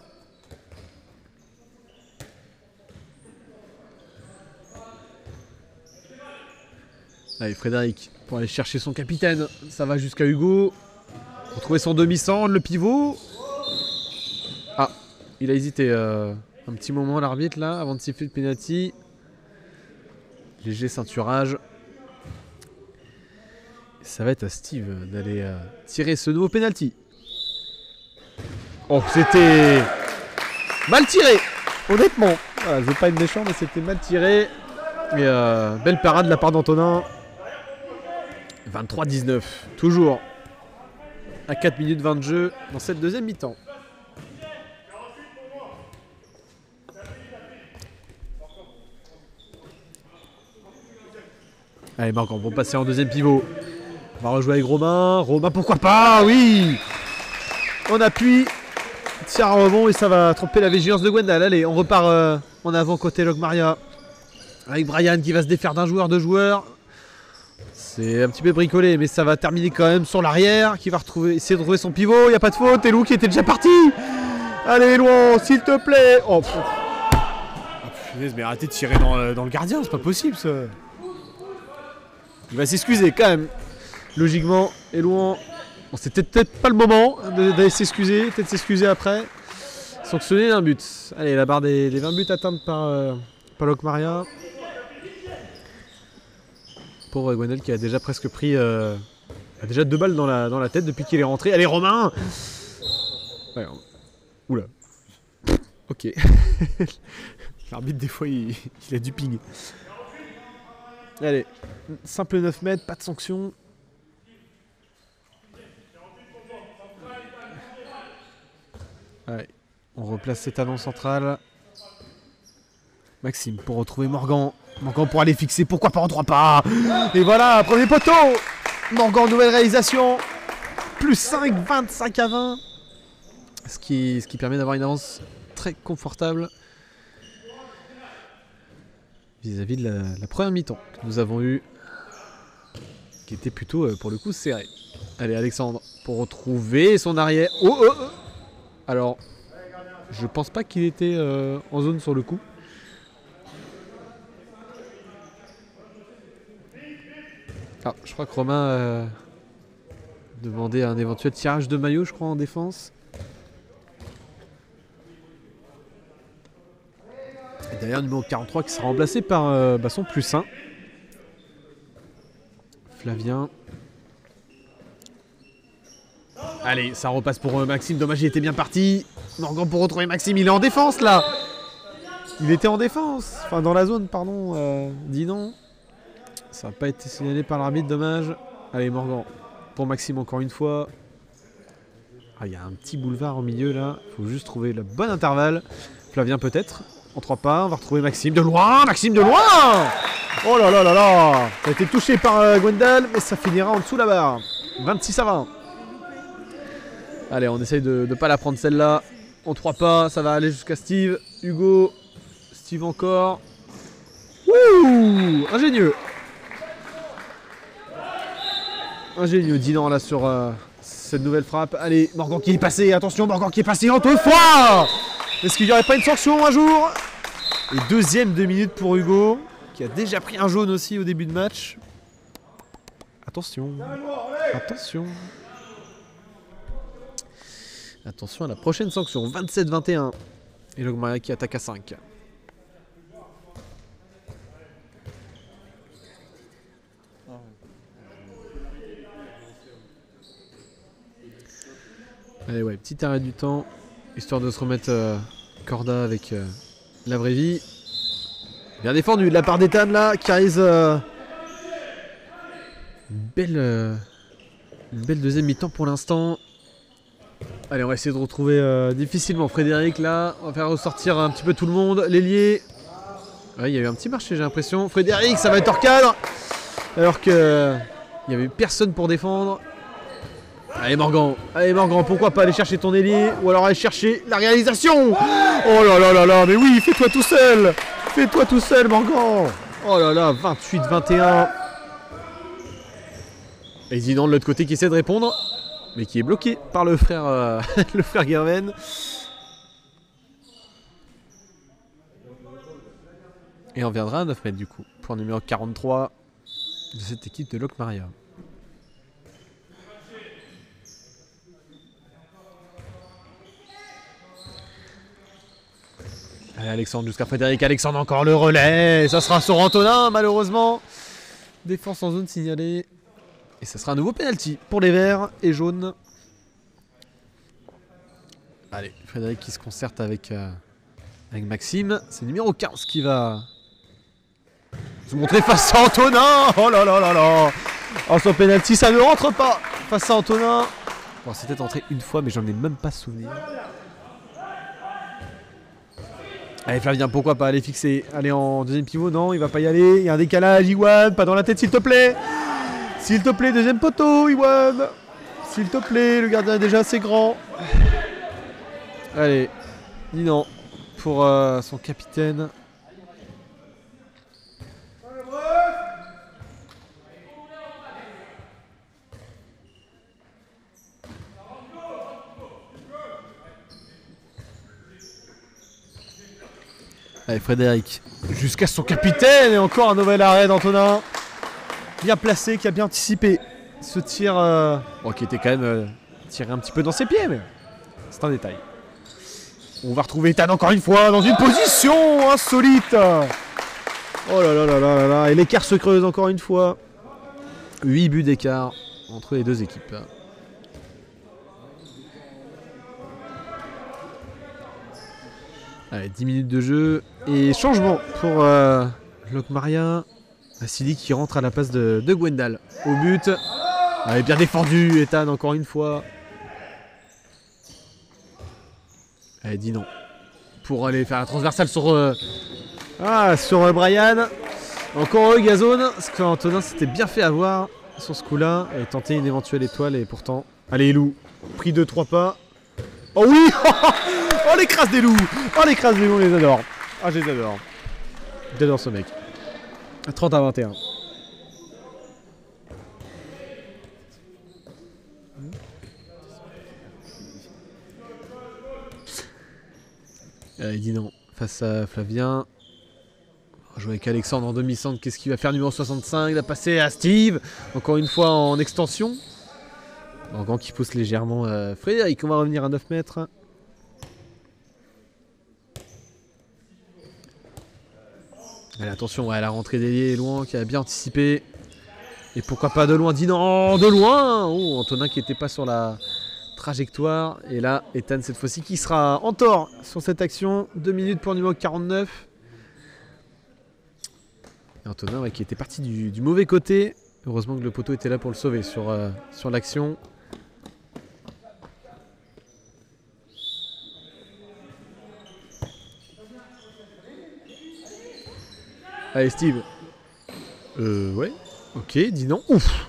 [SPEAKER 1] Allez, Frédéric pour aller chercher son capitaine. Ça va jusqu'à Hugo. Retrouver son demi-centre, le pivot. Ah, il a hésité un petit moment l'arbitre là avant de siffler le penalty. Léger ceinturage. Ça va être à Steve d'aller tirer ce nouveau penalty. Oh, c'était mal tiré, honnêtement. Voilà, je veux pas être méchant, mais c'était mal tiré. Et belle parade de la part d'Antonin. 23-19, toujours à 4 minutes 20 de jeu dans cette deuxième mi-temps. Allez, Marc, pour passer en deuxième pivot. On va rejouer avec Romain. Romain, pourquoi pas? Oui! On appuie. Tire à rebond et ça va tromper la vigilance de Gwendal. Allez, on repart en avant côté Locmaria. Avec Brian qui va se défaire d'un joueur, deux joueurs. C'est un petit peu bricolé, mais ça va terminer quand même sur l'arrière. Qui va essayer de retrouver son pivot. Il n'y a pas de faute. Elou qui était déjà parti. Allez, Louan, s'il te plaît. Oh, punaise, mais arrêtez de tirer dans le gardien, c'est pas possible ça. Il va s'excuser quand même. Logiquement, Elouan, bon, c'était peut-être pas le moment d'aller s'excuser, peut-être s'excuser après. Sanctionner un but. Allez, la barre des 20 buts atteinte par Locmaria. Pauvre Gwendal qui a déjà presque pris a déjà 2 balles dans la tête depuis qu'il est rentré. Allez, Romain! Ouais, oula. Ok. L'arbitre, des fois, il a du ping. Allez, simple 9 mètres, pas de sanction. Allez, on replace ses talons centrales. Maxime pour retrouver Morgan. Morgan pour aller fixer, pourquoi pas en 3 pas. Et voilà, premier poteau. Morgan, nouvelle réalisation. Plus 5, 25 à 20. Ce qui permet d'avoir une avance très confortable vis-à-vis de la première mi-temps que nous avons eue, qui était plutôt, pour le coup, serré. Allez, Alexandre, pour retrouver son arrière. Oh, oh, oh. Alors, je pense pas qu'il était en zone sur le coup. Ah, je crois que Romain demandait un éventuel tirage de maillot, je crois, en défense. Et d'ailleurs, numéro 43 qui sera remplacé par son plus 1. Flavien. Allez, ça repasse pour Maxime. Dommage, il était bien parti. Morgan pour retrouver Maxime. Il est en défense, là. Il était en défense. Enfin, dans la zone, pardon. Dis non. Ça n'a pas été signalé par l'arbitre, dommage. Allez, Morgan. Pour Maxime, encore une fois. Ah, il y a un petit boulevard au milieu, là. Il faut juste trouver le bon intervalle. Flavien, peut-être. En 3 pas, on va retrouver Maxime de loin. Maxime de loin. Oh là là là là. Ça a été touché par Gwendal, mais ça finira en dessous de la barre. 26 à 20. Allez, on essaye de ne pas la prendre celle-là. En 3 pas, ça va aller jusqu'à Steve. Hugo. Steve encore. Ouh, ingénieux. Ingénieux, Dinan là sur cette nouvelle frappe. Allez, Morgan qui est passé. Attention, Morgan qui est passé en 2 fois. Est-ce qu'il n'y aurait pas une sanction un jour? Et deuxième 2 minutes pour Hugo, qui a déjà pris un jaune aussi au début de match. Attention. Attention. Attention à la prochaine sanction. 27-21. Et Locmaria qui attaque à 5. Allez, ouais, petit arrêt du temps. Histoire de se remettre corda avec la vraie vie. Bien défendu de la part d'Ethan là, qui réalise une belle deuxième mi-temps pour l'instant. Allez, on va essayer de retrouver difficilement Frédéric là. On va faire ressortir un petit peu tout le monde. L'ailier. Ouais, il y a eu un petit marché, j'ai l'impression. Frédéric, ça va être hors cadre. Alors que il n'y avait personne pour défendre. Allez Morgan, pourquoi pas aller chercher ton ailier ou alors aller chercher la réalisation. Oh là là là là, mais oui, fais-toi tout seul. Fais-toi tout seul Morgan. Oh là là, 28-21. Et Zidane de l'autre côté qui essaie de répondre, mais qui est bloqué par le frère, le frère Gerven. Et on viendra à 9 mètres du coup, pour le numéro 43 de cette équipe de Locmaria. Allez Alexandre jusqu'à Frédéric, Alexandre encore le relais, ça sera sur Antonin malheureusement. Défense en zone signalée. Et ça sera un nouveau penalty pour les verts et jaunes. Allez, Frédéric qui se concerte avec Maxime. C'est numéro 15 qui va se montrer face à Antonin. Oh là là là là. Oh, son penalty, ça ne rentre pas face à Antonin. Bon, c'était entré une fois, mais j'en ai même pas souvenir. Allez Flavien, pourquoi pas aller fixer. Aller en deuxième pivot, non, il va pas y aller. Il y a un décalage, Iwan, pas dans la tête s'il te plaît. S'il te plaît, deuxième poteau, Iwan. S'il te plaît, le gardien est déjà assez grand. Allez, dis non pour son capitaine. Allez Frédéric, jusqu'à son capitaine et encore un nouvel arrêt d'Antonin. Bien placé, qui a bien anticipé ce tir bon, qui était quand même tiré un petit peu dans ses pieds, mais c'est un détail. On va retrouver Ethan encore une fois dans une position insolite. Oh là là là là là là, et l'écart se creuse encore une fois. 8 buts d'écart entre les deux équipes. Allez, 10 minutes de jeu et changement pour Locmaria. Vassili qui rentre à la place de Gwendal au but. Allez, bien défendu Ethan encore une fois. Allez, dis non. Pour aller faire la transversale sur, sur Brian. Encore eux, Gazone. Parce qu'Antonin s'était bien fait avoir sur ce coup-là. Et tenter une éventuelle étoile et pourtant... Allez, loup. Pris 2-3 pas. Oh oui. Oh l'écrase des loups. Oh l'écrase des loups, on les adore. Ah, je les adore. J'adore ce mec. 30-21. Il dit non face à Flavien. On va jouer avec Alexandre en demi-centre. Qu'est-ce qu'il va faire numéro 65? Il a passé à Steve. Encore une fois en extension. Morgan qui pousse légèrement Frédéric. On va revenir à 9 mètres. Allez, attention, ouais, la rentrée d'ailier est loin, qui a bien anticipé. Et pourquoi pas de loin? Dit non, de loin. Oh, Antonin qui n'était pas sur la trajectoire. Et là, Ethan cette fois-ci qui sera en tort sur cette action. 2 minutes pour le numéro 49. Et Antonin ouais, qui était parti du mauvais côté. Heureusement que le poteau était là pour le sauver sur l'action. Allez Steve. Ouais. Ok, dis non. Ouf.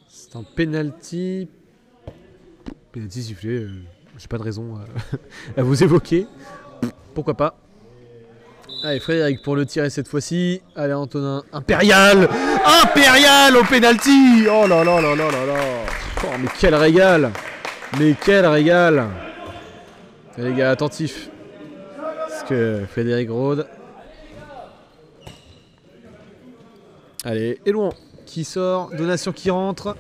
[SPEAKER 1] C'est un penalty. Penalty sifflé. J'ai pas de raison à vous évoquer. Pourquoi pas. Allez Frédéric pour le tirer cette fois-ci. Allez Antonin. Impérial. Impérial au penalty. Oh là là là là là là. Oh mais quel régal. Mais quel régal. Les gars attentifs. Parce que Frédéric rôde. Allez, Elouan qui sort, donation qui rentre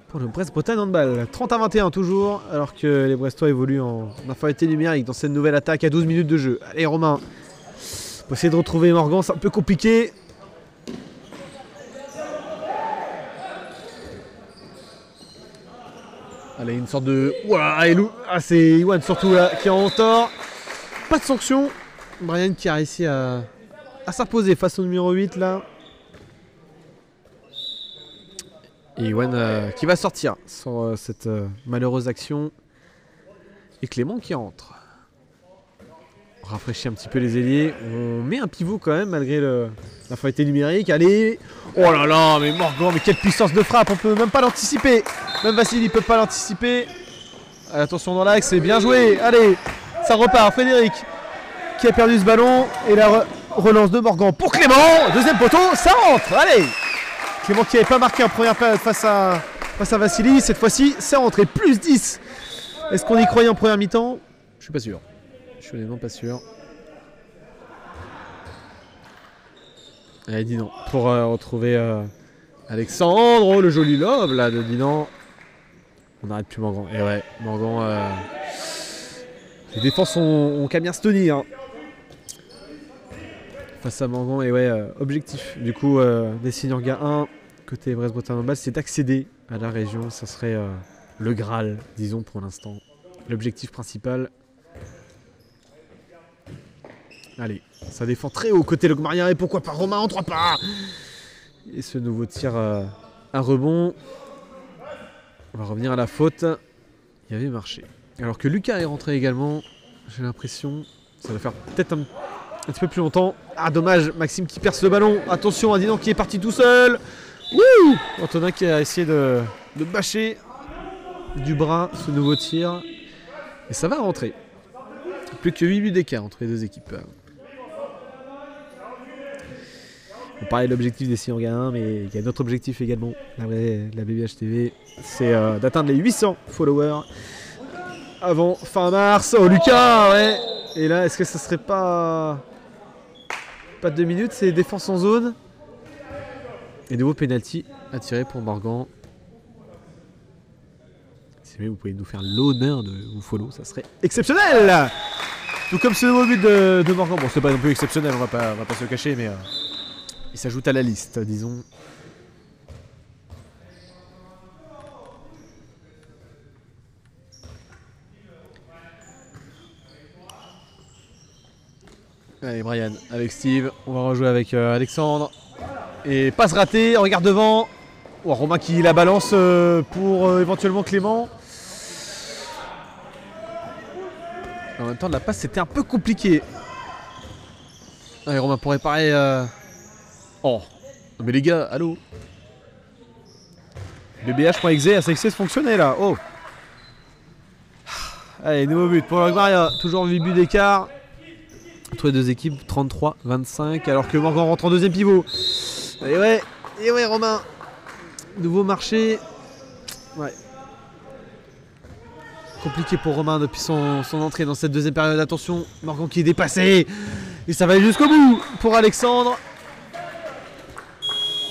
[SPEAKER 1] pour le Brest-Bretagne handball. 30-21 toujours, alors que les Brestois évoluent en infériorité numérique dans cette nouvelle attaque à 12 minutes de jeu. Allez Romain, pour essayer de retrouver Morgan, c'est un peu compliqué. Allez, une sorte de... Ouah, c'est Iwan surtout là qui est en tort. Pas de sanction. Brian qui a réussi à s'imposer face au numéro 8 là. Et Iwan qui va sortir sur cette malheureuse action. Et Clément qui rentre. On rafraîchit un petit peu les ailiers. On met un pivot quand même malgré l'infériorité numérique. Allez. Oh là là, mais Morgan, mais quelle puissance de frappe. On peut même pas l'anticiper. Même Vassili ne peut pas l'anticiper. Attention dans l'axe, c'est bien joué. Allez, ça repart. Frédéric qui a perdu ce ballon. Et la relance de Morgan pour Clément. Deuxième poteau, ça rentre. Allez. Clément qui n'avait pas marqué en première période face à Vassili. Cette fois-ci, c'est rentré. Plus 10. Est-ce qu'on y croyait en première mi-temps? Je suis pas sûr. Je suis honnêtement pas sûr. Allez, Dinan. Pour retrouver Alexandre. Oh, le joli lob là de Dinan. On n'arrête plus Morgan. Et ouais, Morgan. Les défenses ont qu'à bien se tenir. Hein. Face à Morgan, et ouais, objectif. Du coup, des Seniorga 1, côté Brest-Bretagne handball, c'est d'accéder à la région. Ça serait le Graal, disons pour l'instant. L'objectif principal. Allez, ça défend très haut côté Logmarien et pourquoi pas Romain en 3 pas. Et ce nouveau tir à rebond. On va revenir à la faute. Il avait marché. Alors que Lucas est rentré également, j'ai l'impression. Ça va faire peut-être un petit peu plus longtemps. Ah dommage, Maxime qui perce le ballon. Attention, Adinan qui est parti tout seul. Wouh, Antonin qui a essayé de bâcher du bras ce nouveau tir. Et ça va rentrer. Plus que 8 buts d'écart entre les deux équipes. On parlait de l'objectif des Sillonga 1, mais il y a d'autres objectifs également. La BBH TV, c'est d'atteindre les 800 followers avant fin mars. Oh Lucas, ouais. Et là, est-ce que ça serait pas 2 minutes? C'est défense en zone. Et nouveau penalty à tirer pour Morgan. Si jamais vous pouvez nous faire l'honneur de vous follow, ça serait exceptionnel. Tout comme ce nouveau but de Morgan. Bon, c'est pas non plus exceptionnel, on va pas se le cacher, mais il s'ajoute à la liste, disons. Allez, Brian avec Steve. On va rejouer avec Alexandre. Et passe ratée, regarde devant. Oh, Romain qui la balance pour éventuellement Clément. En même temps, la passe c'était un peu compliqué. Allez, Romain pour réparer. Oh, mais les gars, allô. BBH.exe a cessé de fonctionner là. Oh. Allez, nouveau but pour Logmaria. Toujours 8 buts d'écart. Entre les deux équipes, 33-25. Alors que Morgan rentre en deuxième pivot. Et ouais, Romain. Nouveau marché. Ouais. Compliqué pour Romain depuis son entrée dans cette deuxième période. Attention, Morgan qui est dépassé. Et ça va aller jusqu'au bout pour Alexandre.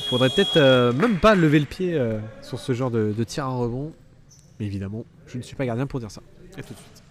[SPEAKER 1] Faudrait peut-être même pas lever le pied sur ce genre de tir à rebond. Mais évidemment, je ne suis pas gardien pour dire ça. Et tout de suite.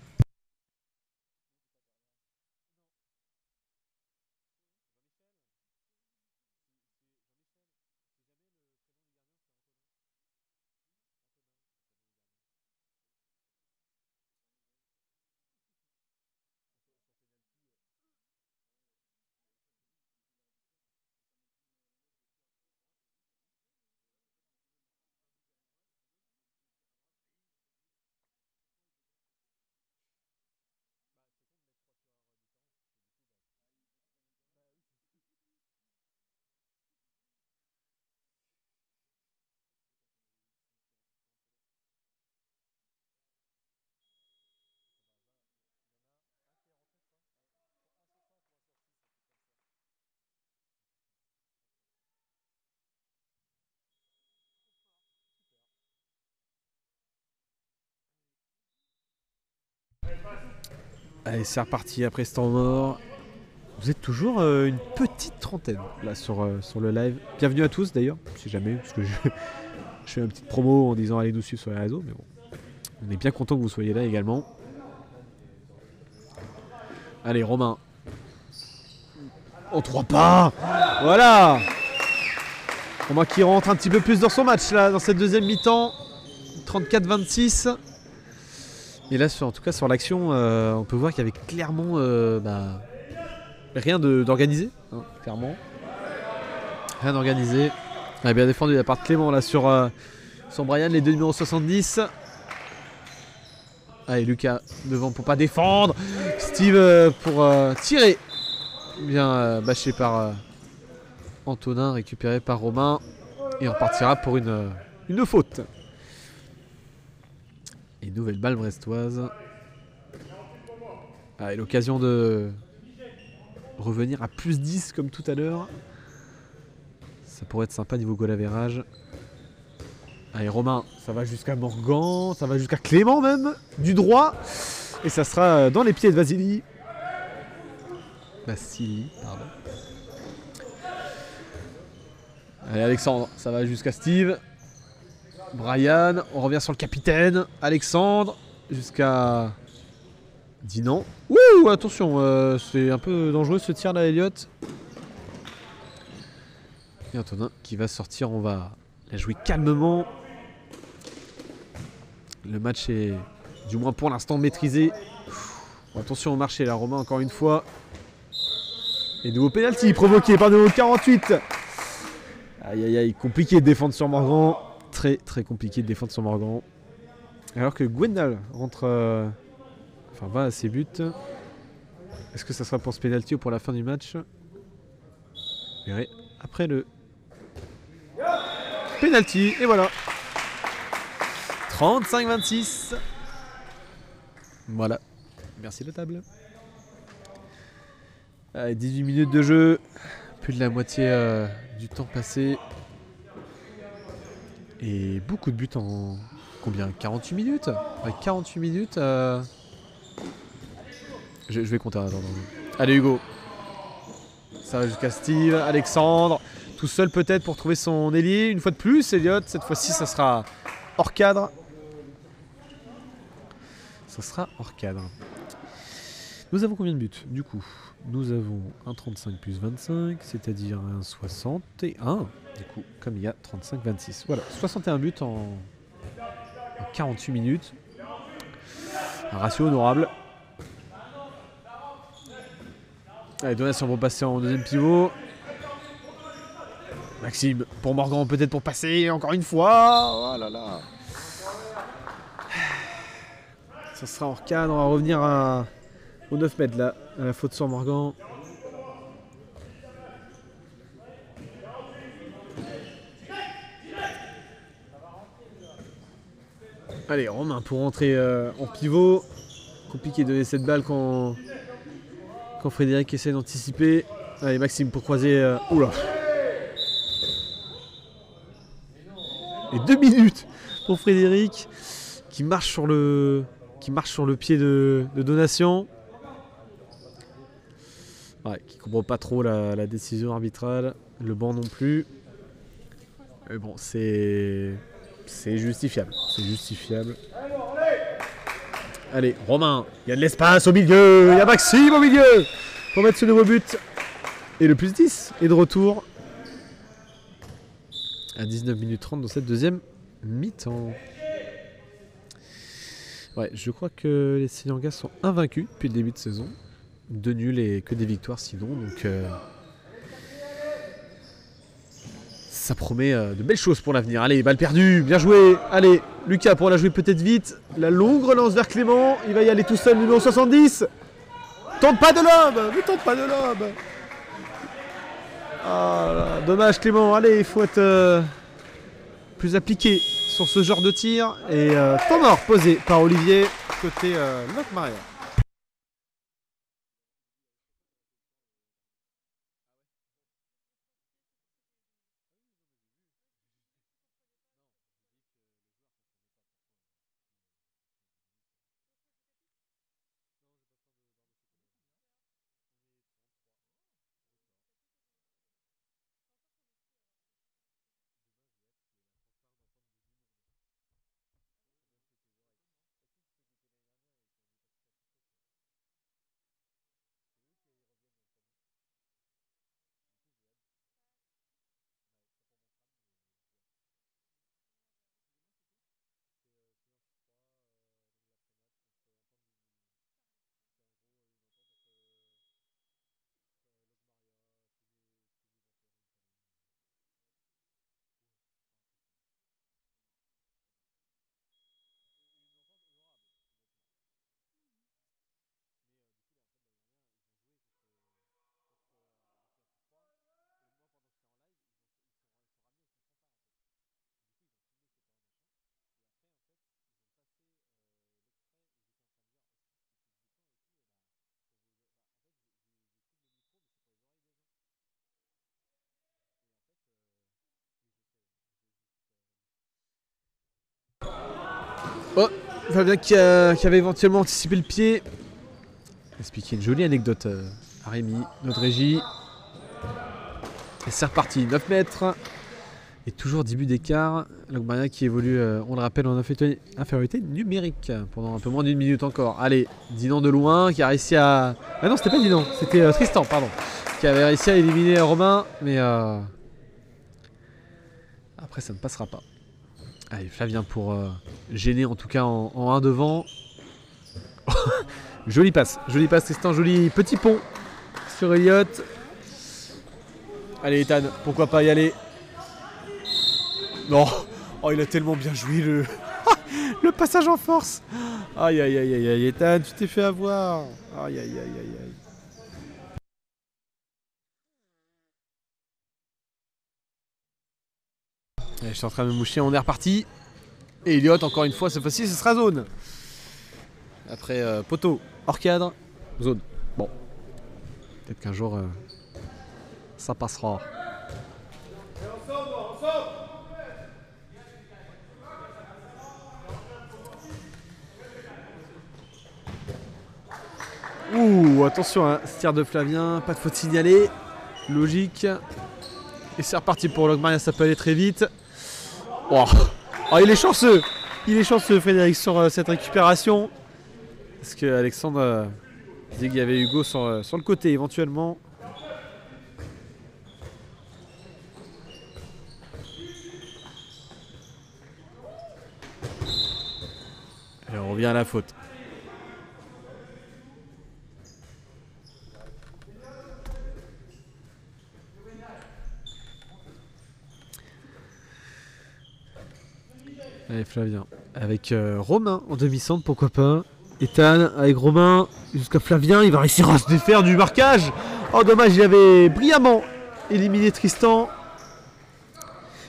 [SPEAKER 1] Allez, c'est reparti après ce temps mort. Vous êtes toujours une petite trentaine là sur le live. Bienvenue à tous d'ailleurs, si jamais, parce que je fais une petite promo en disant allez nous suivre sur les réseaux, mais bon. On est bien content que vous soyez là également. Allez, Romain. En 3 pas. Voilà. Romain qui rentre un petit peu plus dans son match là, dans cette deuxième mi-temps. 34-26. Et là, en tout cas, sur l'action, on peut voir qu'il y avait clairement rien d'organisé. Hein, clairement. Rien d'organisé. Ah, bien défendu de la part de Clément là sur Brian, les deux numéros 70. Allez, Lucas devant pour pas défendre. Steve pour tirer. Bien bâché par Antonin, récupéré par Romain. Et on repartira pour une faute. Et nouvelle balle brestoise. Allez, l'occasion de revenir à plus 10 comme tout à l'heure. Ça pourrait être sympa niveau goal average. Allez, Romain, ça va jusqu'à Morgan, ça va jusqu'à Clément même, du droit. Et ça sera dans les pieds de Vasily. Pardon. Allez, Alexandre, ça va jusqu'à Steve. Brian, on revient sur le capitaine. Alexandre, jusqu'à Dinan. Ouh, attention, c'est un peu dangereux ce tir là, Elliot. Et Antonin qui va sortir, on va la jouer calmement. Le match est du moins pour l'instant maîtrisé. Bon, attention au marché là, Romain encore une fois. Et nouveau pénalty provoqué par numéro 48. Aïe aïe aïe, compliqué de défendre sur Morgan. Très très compliqué de défendre sur Morgan. Alors que Gwendal rentre, va à ses buts. Est-ce que ça sera pour ce pénalty ou pour la fin du match? Vous verrez après le pénalty. Et voilà. 35-26. Voilà. Merci la table. Allez, 18 minutes de jeu. Plus de la moitié du temps passé. Et beaucoup de buts en... Combien? 48 minutes? Ouais, 48 minutes. Je vais compter. Attends. Allez Hugo. Ça va jusqu'à Steve. Alexandre. Tout seul peut-être pour trouver son ailier. Une fois de plus, Elliott. Cette fois-ci, ça sera hors cadre. Ça sera hors cadre. Nous avons combien de buts du coup? Nous avons un 35 plus 25, c'est-à-dire un 61. Du coup, comme il y a 35-26. Voilà, 61 buts en 48 minutes. Un ratio honorable. Allez, donation pour passer en deuxième pivot. Maxime pour Morgan, peut-être pour passer encore une fois. Oh là là. Ça sera hors cadre. On va revenir au 9 mètres là. À la faute sur Morgan. Allez, Romain pour rentrer en pivot. Compliqué de donner cette balle quand Frédéric essaie d'anticiper. Allez, Maxime pour croiser. Oula. Et 2 minutes pour Frédéric qui marche sur le pied de donation. Ouais, qui comprend pas trop la décision arbitrale. Le banc non plus. Mais bon, c'est justifiable. C'est justifiable. Allez, Romain, il y a de l'espace au milieu. Il y a Maxime au milieu pour mettre ce nouveau but. Et le plus 10 est de retour à 19 minutes 30 dans cette deuxième mi-temps. Ouais, je crois que les Seigneurs sont invaincus depuis le début de saison. 2 nuls et que des victoires sinon. Donc ça promet de belles choses pour l'avenir. Allez, balle perdue, bien joué. Allez, Lucas pour la jouer peut-être vite. La longue relance vers Clément. Il va y aller tout seul, numéro 70. Tente pas de lobe, ne tente pas de lobe. Ah là, dommage Clément. Allez, il faut être plus appliqué sur ce genre de tir. Et temps mort posé par Olivier côté Loc-Maria. Oh, Fabien qui avait éventuellement anticipé le pied. Expliquer une jolie anecdote à Rémi, notre régie. Et c'est reparti, 9 mètres. Et toujours 10 buts d'écart. Loc-Maria qui évolue, on le rappelle, en infériorité numérique pendant un peu moins d'une minute encore. Allez, Dinan de loin qui a réussi à... Ah non, c'était pas Dinan, c'était Tristan, pardon. Qui avait réussi à éliminer Romain. Mais après, ça ne passera pas. Allez, Flavien pour gêner en tout cas en 1 devant. Joli passe, c'est un joli petit pont sur Elliott. Allez Ethan, pourquoi pas y aller. Non, oh il a tellement bien joué le, le passage en force. Aïe aïe aïe aïe aïe, Ethan, tu t'es fait avoir. Aïe aïe aïe aïe aïe. Allez, je suis en train de me moucher, on est reparti. Et Elliott, encore une fois, cette fois-ci, ce sera zone. Après poteau, hors cadre, zone. Bon, peut-être qu'un jour, ça passera. Ouh, attention, hein, ce tir de Flavien, pas de faute signalée. Logique. Et c'est reparti pour Logmaria, ça peut aller très vite. Oh, oh il est chanceux. Il est chanceux, Frédéric, sur cette récupération. Parce que Alexandre disait qu'il y avait Hugo sur le côté éventuellement. Et on revient à la faute. Allez Flavien, avec Romain en demi-centre, pourquoi pas. Ethan avec Romain jusqu'à Flavien, il va réussir à se défaire du marquage. Oh dommage, il avait brillamment éliminé Tristan.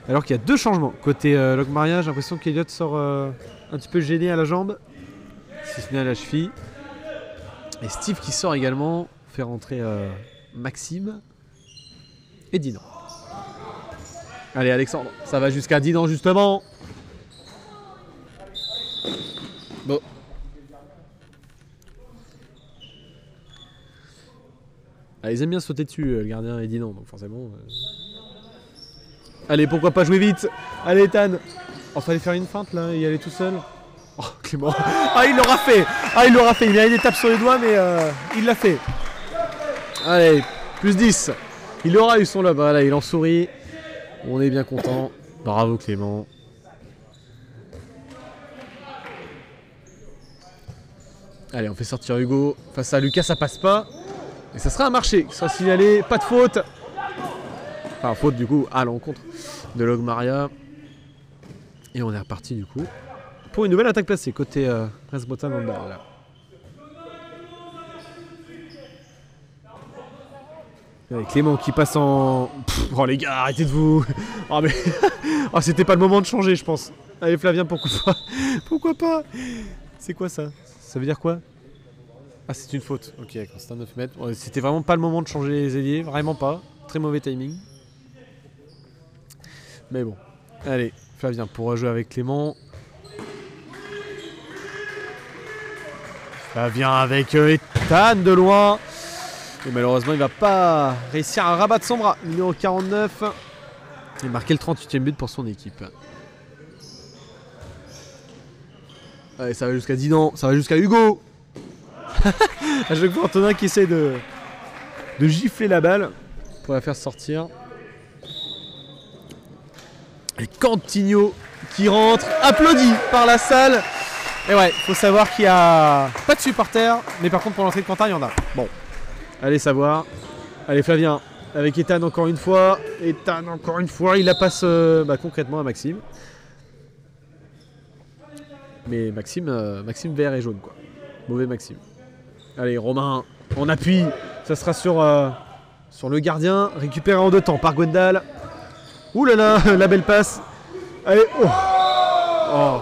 [SPEAKER 1] Alors qu'il y a 2 changements. Côté Logmaria, j'ai l'impression qu'Elliott sort un petit peu gêné à la jambe, si ce n'est à la cheville. Et Steve qui sort également, fait rentrer Maxime et Dinan. Allez Alexandre, ça va jusqu'à Dinan justement. Bon. Ah, ils aiment bien sauter dessus, le gardien et Dinan, donc forcément. Allez, pourquoi pas jouer vite. Allez, Ethan. Oh, fallait faire une feinte là, et y aller tout seul. Oh, Clément. Ah, il l'aura fait. Ah, il l'aura fait. Il a une étape sur les doigts, mais il l'a fait. Allez, plus 10. Il aura eu son lob. Voilà, il en sourit. On est bien content. Bravo, Clément. Allez, on fait sortir Hugo. Face à Lucas, ça passe pas. Et ça sera un marché. Ça sera signalé. Pas de faute. Enfin, faute du coup à l'encontre de Logmaria. Et on est reparti du coup pour une nouvelle attaque placée côté Brest-Bretagne handball. Là. Avec Clément qui passe en... oh les gars, arrêtez de vous... oh mais... oh, c'était pas le moment de changer, je pense. Allez Flavien, pourquoi pas. Pourquoi pas. C'est quoi ça? Ça veut dire quoi? Ah, c'est une faute. Ok, d'accord, c'est un 9 mètres. C'était vraiment pas le moment de changer les ailiers, vraiment pas. Très mauvais timing. Mais bon. Allez, Flavien pour rejouer avec Clément. Flavien avec Ethan de loin. Et malheureusement, il va pas réussir à rabattre son bras. Numéro 49. Il a marqué le 38e but pour son équipe. Allez, ça va jusqu'à Dinan, ça va jusqu'à Hugo. À chaque fois, Antonin qui essaie de gifler la balle pour la faire sortir. Et Cantigno qui rentre, applaudi par la salle. Et ouais, faut savoir qu'il n'y a pas de supporters, mais par contre pour l'entrée de Quentin, il y en a. Bon, allez savoir. Allez Flavien, avec Ethan encore une fois. Ethan encore une fois, il la passe concrètement à Maxime. Mais Maxime vert et jaune quoi. Mauvais Maxime. Allez Romain, on appuie. Ça sera sur le gardien. Récupéré en 2 temps par Gwendal. Ouh là là, la belle passe. Allez, oh. Oh.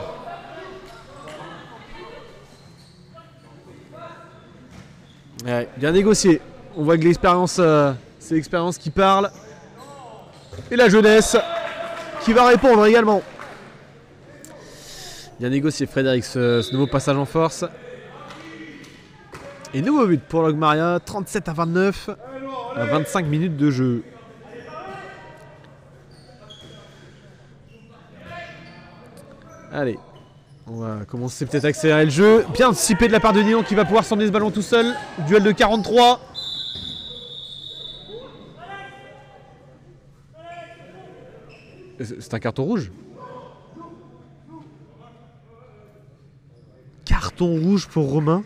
[SPEAKER 1] Ouais, bien négocié. On voit que l'expérience, c'est l'expérience qui parle. Et la jeunesse qui va répondre également. Bien négocié Frédéric, ce nouveau passage en force. Et nouveau but pour Logmaria, 37-29, à 25 minutes de jeu. Allez, on va commencer peut-être à accélérer le jeu. Bien anticipé de la part de Dinan qui va pouvoir s'emmener ce ballon tout seul. Duel de 43. C'est un carton rouge? carton rouge pour Romain.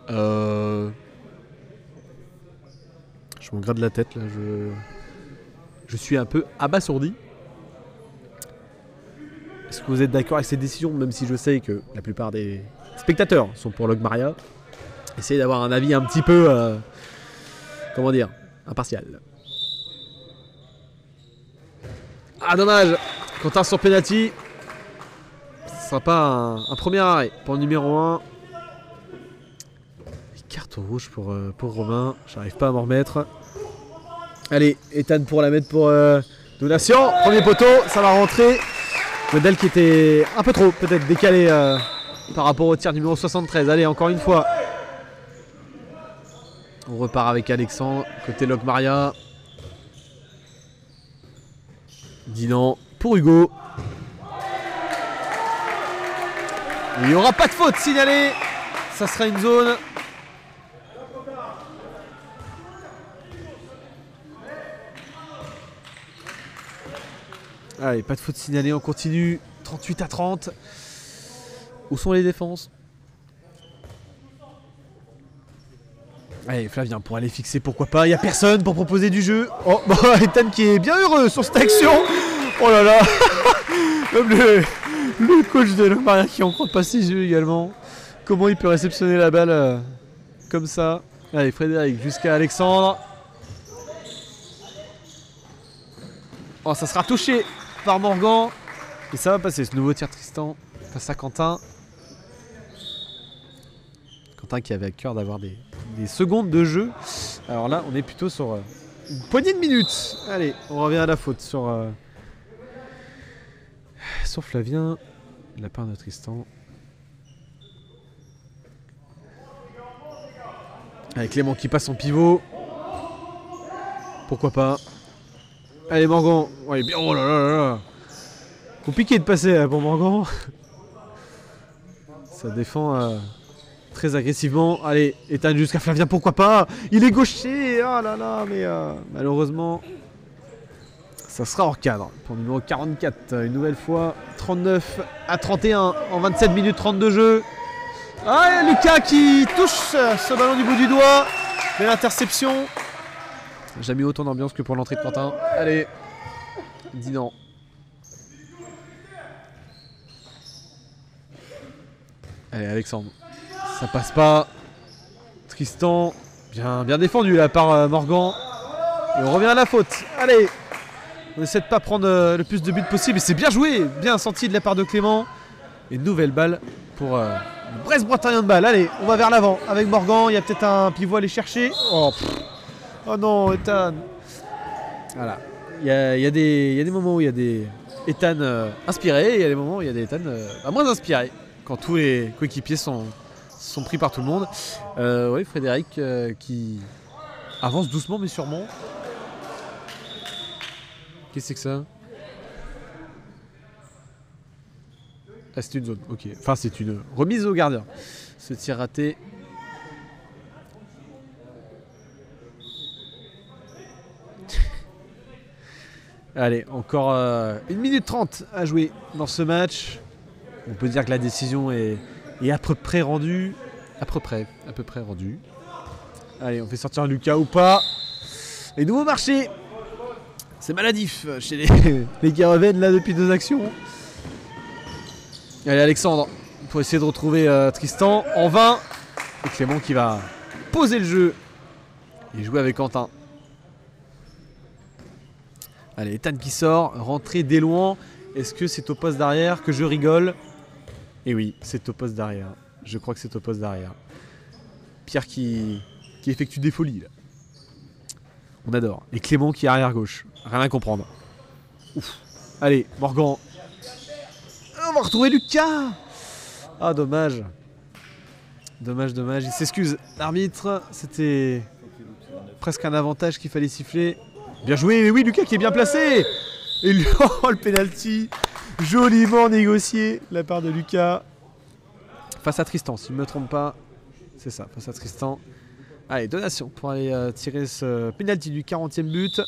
[SPEAKER 1] Je m'en gratte la tête là, je suis un peu abasourdi. Est-ce que vous êtes d'accord avec cette décision, même si je sais que la plupart des spectateurs sont pour Logmaria? Essayez d'avoir un avis un petit peu, comment dire, impartial. Ah dommage, Quentin sur penalty. Ce sera pas un premier arrêt pour le numéro 1. Carton rouge pour Romain, j'arrive pas à m'en remettre. Allez, Ethan pour la mettre pour Donation. Premier poteau, ça va rentrer. Modèle qui était un peu trop peut-être décalé par rapport au tir numéro 73. Allez, encore une fois. On repart avec Alexandre, côté Logmaria. Dinan pour Hugo. Il n'y aura pas de faute signalée. Ça sera une zone. Allez, pas de faute signalée, on continue. 38-30. Où sont les défenses? Allez, Flavien, pour aller fixer, pourquoi pas. Il n'y a personne pour proposer du jeu. Oh, bon, Ethan qui est bien heureux sur cette action. Oh là là. Même le coach de Logmaria qui en croit pas ses yeux également. Comment il peut réceptionner la balle comme ça? Allez, Frédéric jusqu'à Alexandre. Oh, ça sera touché par Morgan. Et ça va passer, ce nouveau tir Tristan face à Quentin. Quentin qui avait à cœur d'avoir des secondes de jeu. Alors là, on est plutôt sur une poignée de minutes. Allez, on revient à la faute sur Flavien. La part de Tristan. Allez, Clément qui passe en pivot. Pourquoi pas. Allez, Morgan. Ouais, bien. Oh là là là là. Compliqué de passer pour Morgan. Ça défend très agressivement. Allez, Ethan jusqu'à Flavien, pourquoi pas. Il est gaucher. Oh là là, mais malheureusement, ça sera hors cadre. Pour le numéro 44, une nouvelle fois. 39-31 en 27 minutes 30 de jeu. Ah, Lucas qui touche ce ballon du bout du doigt. Mais l'interception. Jamais eu autant d'ambiance que pour l'entrée de Quentin. Allez, Dinan. Allez, Alexandre. Ça passe pas. Tristan. Bien défendu là par Morgan. Et on revient à la faute. Allez. On essaie de pas prendre le plus de buts possible. Et c'est bien joué. Bien senti de la part de Clément. Et une nouvelle balle pour Brest Bretagne Handball. Allez, on va vers l'avant avec Morgan. Il y a peut-être un pivot à aller chercher. Oh, oh non, Ethan. Voilà. Il y a des moments où il y a des Ethan inspirés. Et il y a des moments où il y a des Ethan moins inspirés. Quand tous les coéquipiers sont pris par tout le monde. Oui, Frédéric qui avance doucement mais sûrement. Qu'est-ce que c'est que ça? Ah, c'est une zone, ok. Enfin, c'est une remise au gardien. Ce tir raté. Allez, encore 1 minute 30 à jouer dans ce match. On peut dire que la décision est à peu près rendue. À peu près rendue. Allez, on fait sortir Lucas ou pas. Et nouveau marché. C'est maladif chez les qui reviennent là depuis 2 actions. Allez, Alexandre, pour essayer de retrouver Tristan en vain. Et Clément qui va poser le jeu et jouer avec Quentin. Allez, Ethan qui sort, rentrée d'Élouan. Est-ce que c'est au poste d'arrière que je rigole? Et oui, c'est au poste d'arrière. Je crois que c'est au poste d'arrière. Pierre qui effectue des folies là. On adore. Et Clément qui est arrière gauche. Rien à comprendre. Ouf. Allez, Morgan. On va retrouver Lucas. Ah, dommage. Dommage. Il s'excuse. L'arbitre, c'était presque un avantage qu'il fallait siffler. Bien joué. Mais oui, Lucas qui est bien placé. Et le penalty. Joliment négocié de la part de Lucas. Face à Tristan, si je ne me trompe pas. C'est ça, face à Tristan. Allez, Donation pour aller tirer ce penalty du 40e but.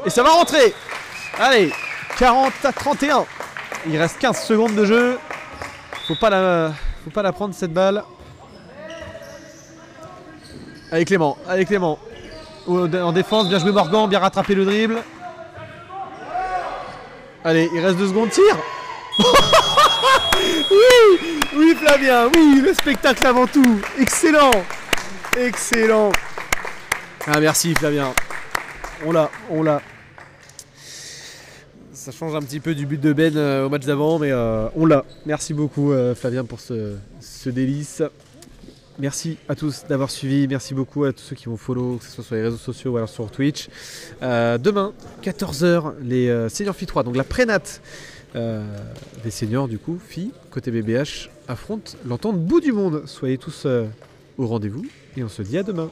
[SPEAKER 1] Et ça va rentrer. Allez, 40-31. Il reste 15 secondes de jeu. Faut pas la prendre cette balle. Allez Clément, allez Clément. En défense, bien joué Morgan, bien rattrapé le dribble. Allez, il reste 2 secondes, tir. Oui, oui Flavien, oui, le spectacle avant tout. Excellent, excellent. Ah merci Flavien. On l'a. Ça change un petit peu du but de Ben au match d'avant, mais on l'a. Merci beaucoup Flavien pour ce délice. Merci à tous d'avoir suivi, merci beaucoup à tous ceux qui vont follow, que ce soit sur les réseaux sociaux ou alors sur Twitch. Demain, 14h, les seniors filles 3, donc la prénate des seniors du coup, filles, côté BBH, affrontent l'entente bout du monde. Soyez tous au rendez-vous et on se dit à demain.